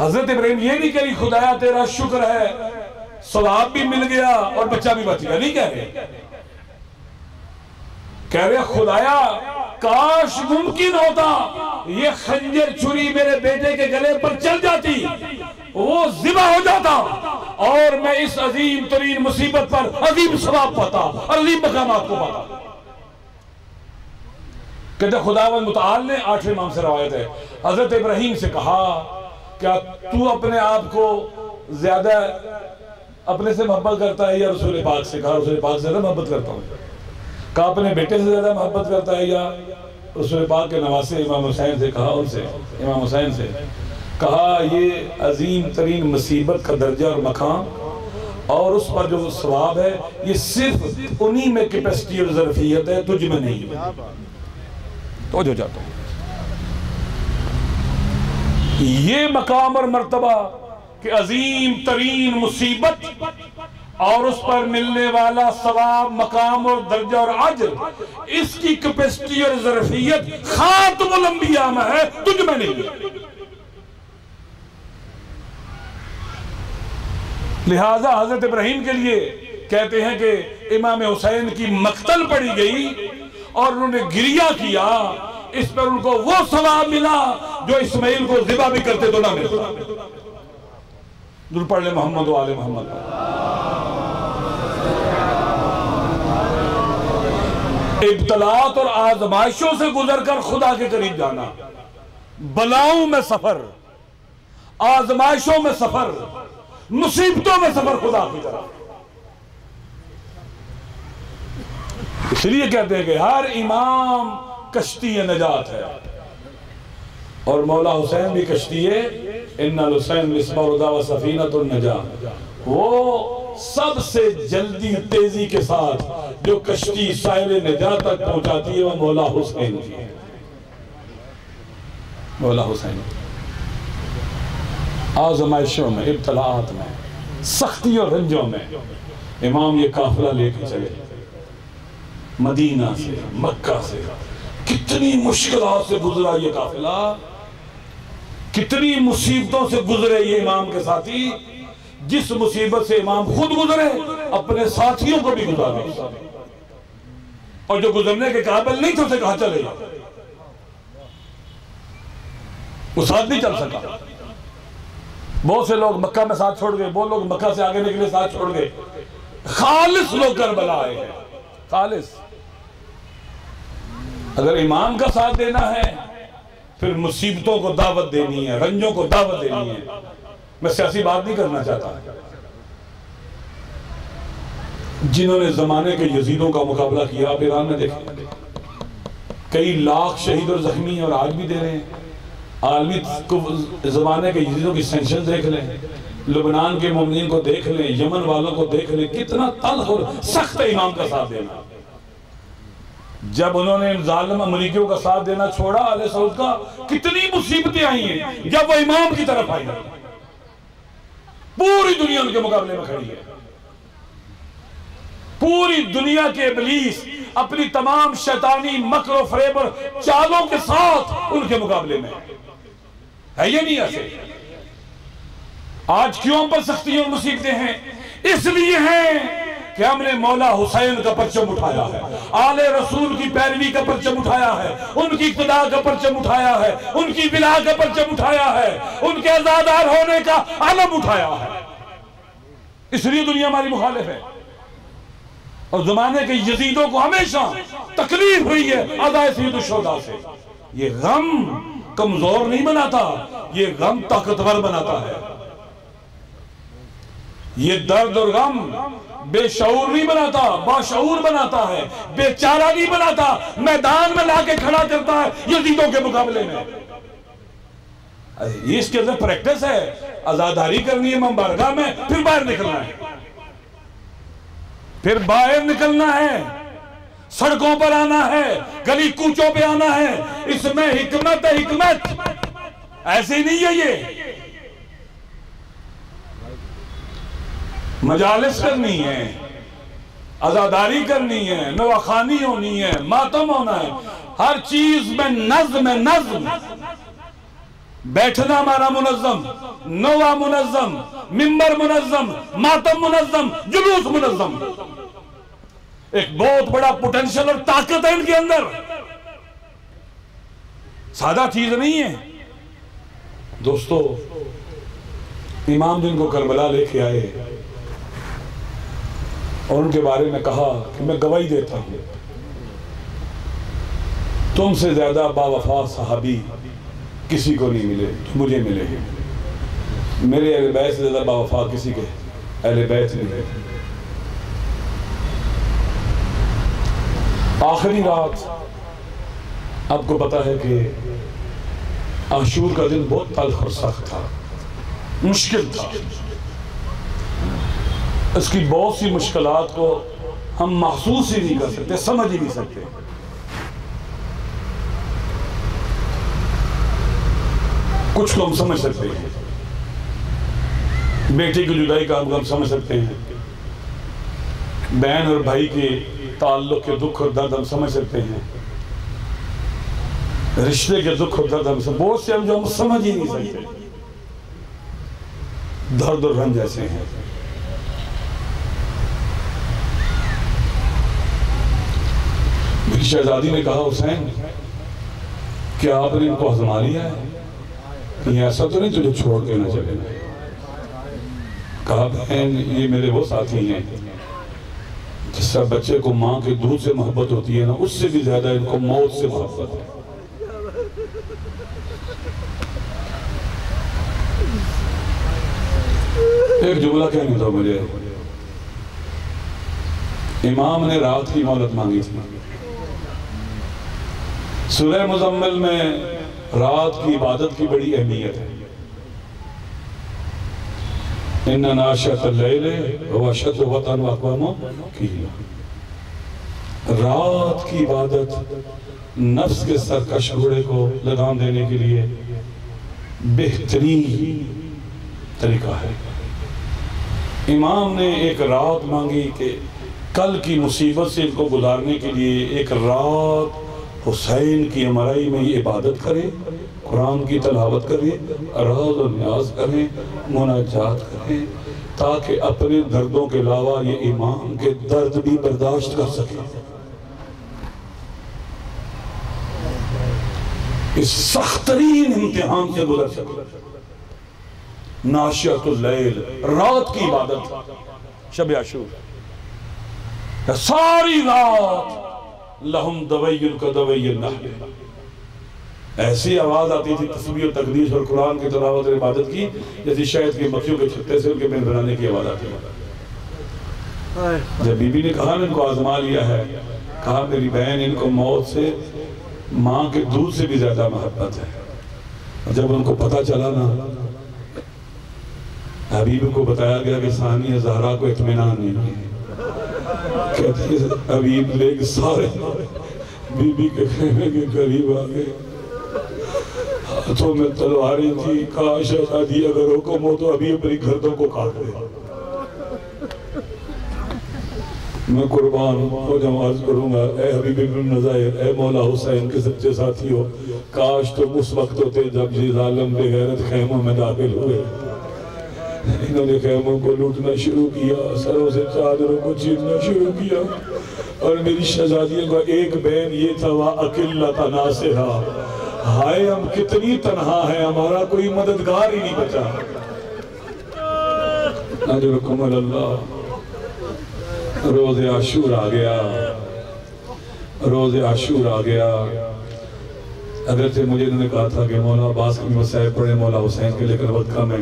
हजरत इब्राहीम ये नहीं कही खुदाया तेरा शुक्र है, सवाब भी मिल गया और बच्चा भी बच गया, नहीं कह रहे। कह रहे खुदाया काश मुमकिन होता ये खंजर छुरी मेरे बेटे के गले पर चल जाती, वो ज़िबा हो जाता और मैं इस अजीम तरीन मुसीबत पर अजीम सवाब पाता और अजीम मकामात को पाता। कहते खुदावंद मुताल ने 8वें इमाम से रवायत है, हजरत इब्राहीम से कहा क्या तू अपने आप को ज्यादा अपने से मोहब्बत करता है या रसूल पाक से? कहा रसूल पाक से ज्यादा मोहब्बत करता हूँ। कहा अपने बेटे से ज्यादा मोहब्बत करता है या रसूल पाक के नवासे इमाम हुसैन से? कहा उनसे, इमाम हुसैन से। कहा ये अजीम तरीन मुसीबत का दर्जा और मकाम और उस पर जो सवाब है ये सिर्फ उन्हीं में कैपेसिटी और ज़रफ़ियत है, तुझ में नहीं है। तो जो जाता हूँ ये मकाम और मर्तबा कि अजीम तरीन मुसीबत और उस पर मिलने वाला सवाब, मकाम और दर्जा और अजर, इसकी कैपेसिटी और ज़रफ़ियत खातमुल अंबिया में है, तुझ में नहीं है। लिहाजा हजरत इब्राहीम के लिए कहते हैं कि इमाम हुसैन की मक्तल पड़ी गई और उन्होंने गिरिया किया, इस पर उनको वो सवाब मिला जो इस्माइल को ज़िबा भी करते तो ना मिलता। दुरूद पढ़ ले मोहम्मद वाले मोहम्मद। इब्तलात और आजमाइशों से गुजरकर खुदा के करीब जाना, बलाओं में सफर, आजमाइशों में सफर, मुसीबतों में सफर खुदा की तरफ। इसलिए कहते हैं कि हर इमाम कश्ती नजात है और मौला हुसैन भी कश्ती है। इन्नल हुसैन मिस्बाह व सफीनतुन नजात, वो सबसे जल्दी तेजी के साथ जो कश्ती साहिल नजात तक पहुंचाती है वो मौला हुसैन की है। मौला हुसैन आज़माइशों में, इब्तलाआत में, सख्ती और रंजों में इमाम ये काफिला लेके चले मदीना से, मक्का से। कितनी मुश्किलों से गुजरा ये काफिला, कितनी मुसीबतों से गुजरे ये इमाम के साथी। जिस मुसीबत से इमाम खुद गुजरे अपने साथियों को भी गुजारे, और जो गुजरने के काबिल नहीं थे उसे कहा चले, वो साथ नहीं चल सका। बहुत से लोग मक्का में साथ छोड़ गए, बहुत लोग मक्का से आगे निकले साथ छोड़ गए। खालिस लोग करबला आए हैं, खालिस। अगर इमाम का साथ देना है फिर मुसीबतों को दावत देनी है, रंजों को दावत देनी है। मैं सियासी बात नहीं करना चाहता। जिन्होंने जमाने के यजीदों का मुकाबला किया, आप ईरान में देखें कई लाख शहीद और जख्मी और आज भी दे रहे हैं। आलमी जमाने के यजीदों की सेंक्शन देख लें, लुबनान के मोमिनीन को देख लें, यमन वालों को देख लें, कितना तल्ख और सख्त इमाम का साथ देना। जब उन्होंने जालिम अमरीकियों का साथ देना छोड़ा आले सऊद का, कितनी मुसीबतें आई हैं जब वो इमाम की तरफ आई। पूरी दुनिया उनके मुकाबले में खड़ी है। पूरी दुनिया के इब्लीस अपनी तमाम शैतानी मकर फरेब और चालों के साथ उनके मुकाबले में है। ये नहीं ऐसे। आज क्यों हम पर सख्तियां और मुसीबतें हैं? इसलिए हैं कि हमने मौला हुसैन का परचम उठाया है, आले रसूल की पैरवी का परचम उठाया है, उनकी इक्तदा का परचम उठाया है, उनकी विला का परचम उठाया है, उनके आजादार होने का आलम उठाया है। इसलिए दुनिया हमारी मुखालिफ है। और जमाने के यजीदों को हमेशा तकलीफ हुई है अदाए सैयद शुहदा से। ये गम कमजोर नहीं बनाता, ये गम ताकतवर बनाता है। ये दर्द और गम बेशऊर नहीं बनाता, बाशऊर बनाता है। बेचारा नहीं बनाता, मैदान में लाके खड़ा करता है यजीदों के मुकाबले में। इसके अंदर प्रैक्टिस है। आजादारी करनी है मुबारका में, फिर बाहर निकलना है, फिर बाहर निकलना है, सड़कों पर आना है, गली कूचों पे आना है। इसमें हिकमत है, हिकमत ऐसे ही नहीं है। ये मजालिस करनी है, आजादारी करनी है, नवाखानी होनी है, मातम होना है, हर चीज में नज्म है। नज्म, बैठना हमारा मुनज्जम, नवा मुनज्जम, मिंबर मुनज्जम, मातम मुनज्जम, जुलूस मुनज्जम। एक बहुत बड़ा पोटेंशियल और ताकत है इनके अंदर, सादा चीज नहीं है। दोस्तों, इमाम जिनको करबला लेके आए और उनके बारे में कहा कि मैं गवाही देता हूं, तुमसे ज्यादा बावफा सहाबी किसी को नहीं मिले, मुझे मिले हैं। मेरे अहले बैत से ज्यादा बावफा किसी के अहले बैत नहीं है। आखिरी रात, आपको पता है कि आशूर का दिन बहुत तल्ख और सख्त था, मुश्किल था। इसकी बहुत सी मुश्किलात को हम महसूस ही नहीं कर सकते, समझ ही नहीं सकते। कुछ को हम समझ सकते हैं, बेटे की जुदाई का हम समझ सकते हैं, बहन और भाई के ताल्लुक के दुख और दर्द हम समझ सकते हैं, रिश्ते के दुख और दर्द हम सब बहुत से हम जो हम समझ ही नहीं सकते। दर्द और रंज ऐसे हैं। मेरी शहजादी ने कहा, हुसैन क्या आपने इनको आजमा लिया है? कि ऐसा तो नहीं तुझे छोड़ के ना चले। कहा, बहन ये मेरे वो साथी हैं जिस तरह बच्चे को माँ के दूध से मोहब्बत होती है ना, उससे भी ज्यादा इनको मौत से मोहब्बत है। एक जुमला कहने दो मुझे। इमाम ने रात की मोहलत मांगी थी। सूरह मुज़म्मिल में रात की इबादत की बड़ी अहमियत है। इन्ना नाशिअतल लैली हुवा अशद्दु वतअन व अक़वामु क़ीला। रात की इबादत नफ्स के सरकश घोड़े को लगाम देने के लिए बेहतरीन तरीका है। इमाम ने एक रात मांगी कि कल की मुसीबत से इनको गुजारने के लिए एक रात हुसैन की अमराई में ये इबादत करें, कुरान की तलावत करें, राज और न्याज करें, मुनाजात करें, ताकि अपने दर्दों के अलावा ये इमाम के दर्द भी बर्दाश्त कर सके। इस सख्त तरीन इम्तिहान से गुजर सके। नाशिअतुल लैल, रात की इबादत, शब आशूर, सारी रात लहुम दवैयुन का दवैयुन नहल, ऐसी आवाज आती थी तस्बीह और तकदीस और कुरान की तिलावत और इबादत की, जैसे शहद के मक्खियों के छत्ते से उनके बिन बनाने की आवाज आती है। जब बीबी ने कहा ना इनको आजमा लिया है, कहा मेरी बहन इनको मौत से, माँ के दूध से भी ज्यादा मोहब्बत है। और जब उनको पता चला ना, हबीब को बताया गया कि सानिया ज़हरा को इत्मीनान नहीं है, कहती है हबीब लेके सारे बीबी के खेमे के करीब आ गए, हाथों में तलवारें थी। काश शादी अगर हुक्म हो तो अभी अपनी गर्दों को काट दे। मैं कुर्बान हो नमाज करूंगा। ए हबीब इब्न नज़ायर, ए मौला हुसैन के सच्चे साथी हो, काश तुम उस वक्त होते जब ये जालिम बेगैरत खेमों में दाखिल हुए। इन्होंने खेमों को लूटना शुरू किया, सरों से चादरों को छीनना शुरू किया। और मेरी शहजादियों का एक बहन ये था, वह अकेला तनासिरा, हाय हम कितनी तन्हा है, हमारा कोई मददगार ही नहीं बचा। अजरकुम अल्लाह। रोज़े आशूर आ गया, रोज़े आशूर आ गया। अगरचे मुझे इन्होंने कहा था कि मौला अब्बास की मसाइब पढ़े मौला हुसैन के, लेकिन वक्त कम है।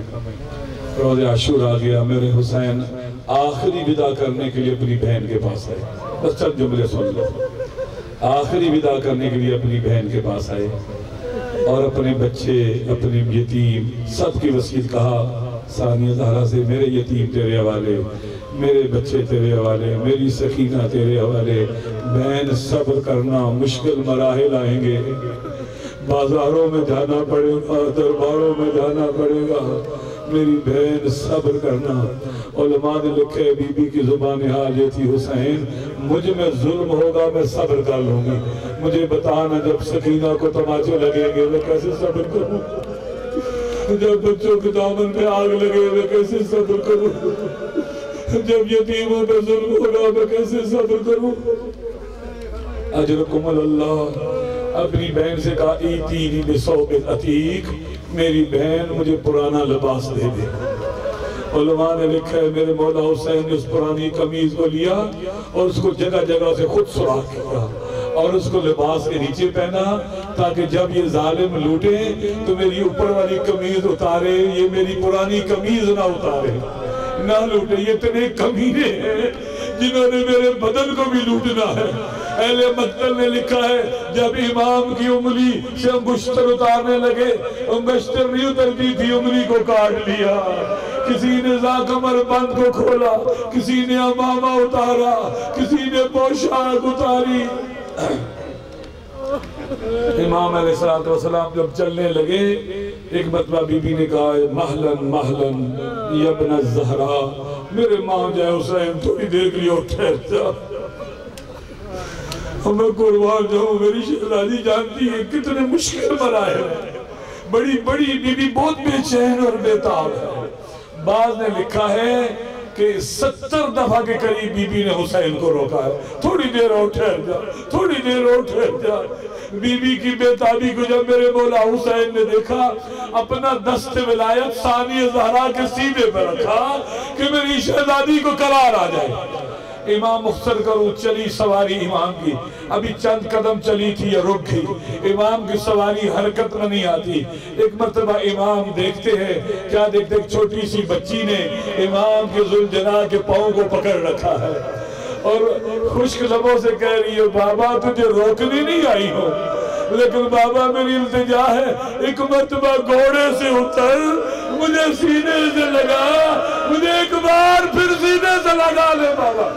रोज़े आशूर आ गया, मेरे हुसैन आखिरी विदा करने के लिए अपनी बहन के पास आए। बस चंद जुमले सुन लो। आखिरी विदा करने के लिए अपनी बहन के पास आए और अपने बच्चे, अपने यतीम, सब की वसीयत कहा सानिया ज़हरा से, मेरे यतीम तेरे हवाले, मेरे बच्चे तेरे हवाले, मेरी सकीना तेरे हवाले। बहन सब्र करना, मुश्किल मराहिल आएंगे, बाजारों में जाना पड़ेगा, दरबारों में जाना पड़ेगा, मेरी बहन सब्र करना। उलमा ने लिखे, बीबी की जुबान हाल ये थी, हुसैन मुझ में जुल्म होगा मैं सब्र कर लूंगी, मुझे बताना जब सकीना को तमाचे लगेंगे मैं कैसे सब्र करूँ, जब बच्चों के दामन में आग लगे मैं कैसे सब्र करूँ, जब यतीमों पे जुल्म होगा मैं कैसे सब्र करूँ। अजरकुम अल्लाह। अपनी बहन से कहा, ईतीनी बिसौबिल अतीक, मेरी बहन मुझे पुराना लिबास दे दे। उलमा ने लिखा है, मेरे मौला हुसैन ने उस पुरानी कमीज को लिया और उसको जगह जगह से खुद सुराख किया और उसको लिबास के नीचे पहना, ताकि जब ये जालिम लूटे तो मेरी ऊपर वाली कमीज उतारे, ये मेरी पुरानी कमीज ना उतारे, ना लूटे। ये इतने कमीने हैं जिन्होंने मेरे बदन को भी लूटना है। अहले मक्तल ने लिखा है, जब इमाम की उंगली से अंगुश्तर उतारने लगे, अंगुश्तर नहीं उतरती थी, उंगली को काट लिया। किसी ने कमर बंद को खोला, किसी ने अमामा उतारा, किसी ने पोशाक उतारी। इमाम अलैहिस्सलाम जब चलने लगे, एक मरतबा बीबी ने कहा, महलन महलन यब्न ज़हरा, मेरे माँ जाए हुसैन थोड़ी देर के लिए ठहर जा, मैं कुर्बान जाऊं, मेरी शहजादी जानती है कितने मुश्किल मराए, बड़ी बड़ी बीबी बहुत बेचैन और बेताब है। बाज ने लिखा है कि 70 दफा के करीब बीबी ने हुसैन को रोका है, थोड़ी देर और ठहर जा, थोड़ी देर और ठहर जा। बीबी की बेताबी को जब मेरे मौला हुसैन ने देखा, अपना दस्त विलायत सानिया ज़हरा के सीने पर रखा कि मेरी शहजादी को करार आ जाए। इमाम मुख्तर करूं, चली सवारी इमाम की, अभी चंद कदम चली थी या रुक गई। इमाम की सवारी हरकत में नहीं आती। एक मरतबा इमाम देखते हैं, क्या देखते, छोटी सी बच्ची ने इमाम के जुल्जना के पाँव को पकड़ रखा है और खुश्क लबों से कह रही है, बाबा तुझे रोकने नहीं आई हो, लेकिन बाबा मेरी इल्तिजा है, एक मरतबा घोड़े से उतर, मुझे सीने से लगा, मुझे एक बार फिर सीने से लगा ले बाबा।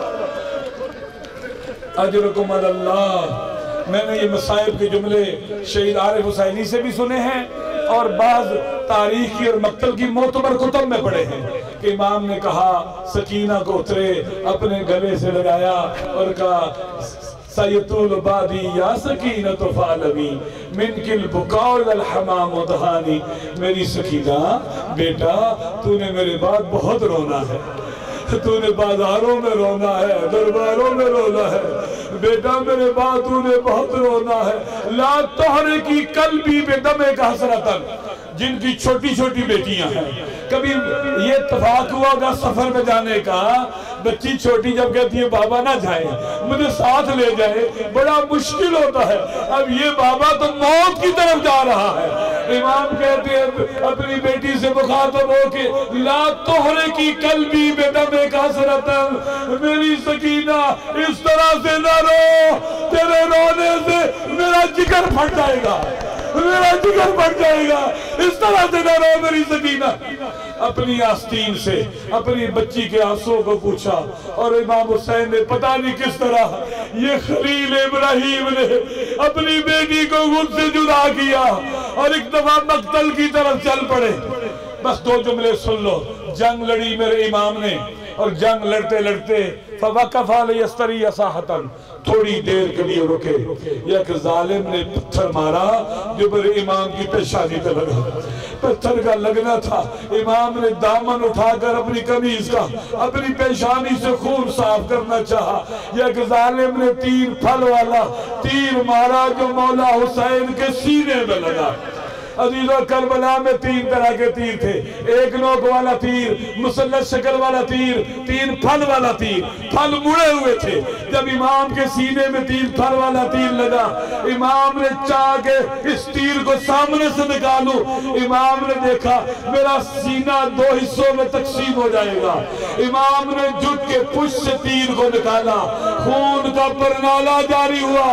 अजरकुम अल्लाह। मैंने ये मसाइब के जुमले शहीद आरिफ हुसैनी से भी सुने हैं और बाज तारीखी और मक्तल की मोतबर कुतुब में पढ़े हैं कि इमाम ने कहा, सकीना को उतरे, अपने गले से लगाया और कहा, सयतुल बादी या सकीनतु फालमी मिनकिल बुकाउ वल हमाम दहानी, मेरी सकीना बेटा तूने मेरे बाद बहुत रोना है, तूने बाजारों में रोना है, दरबारों में रोना है, बेटा मेरे बाद तूने बहुत रोना है। ला तोहरे की कल्बी बेदमे का हसरतन, जिनकी छोटी छोटी बेटियां हैं, कभी ये इत्तेफाक हुआ होगा सफर में जाने का, बच्ची छोटी जब कहती है बाबा ना जाए, मुझे साथ ले जाए, बड़ा मुश्किल होता है। अब ये बाबा तो मौत की तरफ जा रहा है। इमाम कहते हैं अपनी बेटी से मुखातब हो के, ला तोहरे की कल्बी बेदमे का हसरतन, मेरी सकीना इस तरह से ना रो, तेरे रोने से मेरा जिगर फट जाएगा, मेरा जिगर फट जाएगा। इस तरह से ना रो मेरी सकीना। अपनी आस्तीन से अपनी बच्ची के आंसुओं को पूछा और इमाम हुसैन ने पता नहीं किस तरह ये खलील इब्राहिम ने अपनी बेटी को मुझसे जुदा किया और एक दफा मक्तल की तरफ चल पड़े। बस दो जुमले सुन लो। जंग लड़ी मेरे इमाम ने और जंग लड़ते लड़ते थोड़ी देर के लिए रुके। एक जालिम ने पत्थर मारा जो मेरे इमाम की पेशानी पे लगा। पत्थर का लगना था, इमाम ने दामन उठाकर अपनी कमीज का अपनी पेशानी से खून साफ करना चाहा। एक जालिम ने तीर फल वाला तीर मारा जो मौला हुसैन के सीने में लगा। अजीजों, करबला में तीन तरह के तीर थे। एक नोक वाला तीर, मुसल्लत शक्ल वाला तीर, तीन फल वाला तीर। फल मुड़े हुए थे। जब इमाम के सीने में तीन फल वाला तीर लगा, इमाम ने चाह के इस तीर को सामने से निकालूं। इमाम ने देखा मेरा सीना दो हिस्सों में तकसीम हो जाएगा। इमाम ने झुक के पुश से तीर को निकाला, खून का परनाला जारी हुआ।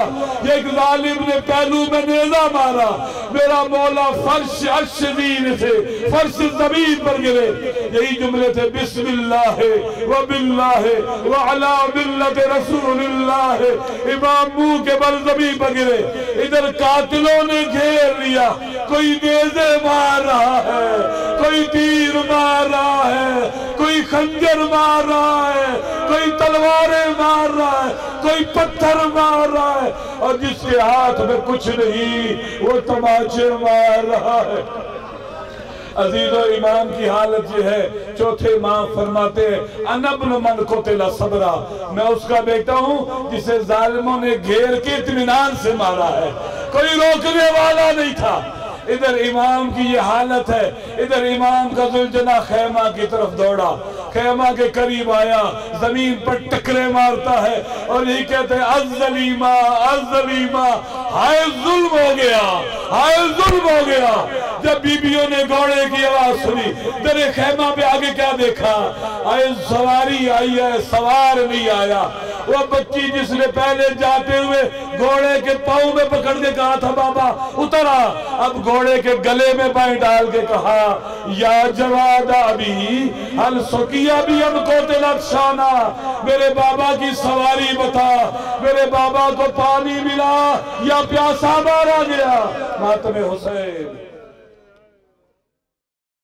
एक जालिम ने पहलू में नेजा मारा। मेरा मौला फर्श अशदीन से फर्श जमीन पर गिरे। यही जुमले थे, बिस्मिल्लाह व बिल्लाह व अला मिल्लत रसूलिल्लाह। इमाम मुंह के बल जमीन पर गिरे। इधर कातिलों ने घेर लिया। कोई नेज़े मार रहा है, कोई तीर मार रहा है, कोई खंजर मार रहा है, कोई तलवारें मार रहा है, कोई पत्थर मार रहा है और जिसके हाथ में कुछ नहीं वो तमाचे मार रहा है। अजीजों, इमाम की हालत ये है। चौथे इमाम फरमाते हैं अनबन मन को तेला सबरा, मैं उसका बेटा हूं जिसे जालिमों ने घेर के इत्मीनान से मारा है, कोई रोकने वाला नहीं था। इधर इमाम की ये हालत है। इधर इमाम का जुलजना खैमा की तरफ दौड़ा, खैमा के करीब आया, जमीन पर टकरे मारता है और यही कहते हैं अज़लीमा अज़लीमा, हाय जुल्म हो गया, हाय जुल्म हो गया। जब बीबियों ने घोड़े की आवाज सुनी, तेरे खैमा पे आगे क्या देखा? आए सवारी आई है, सवार नहीं आया। वो बच्ची जिसने पहले जाते हुए घोड़े के पाँव में पकड़ के कहा था बाबा उतरा, अब घोड़े के गले में बाएं डाल के कहा या जवाद अभी हल सुकिया भी हमको तिलक्षाना, मेरे बाबा की सवारी बता, मेरे बाबा को पानी मिला या प्यासा मारा गया। मातमे हुसैन।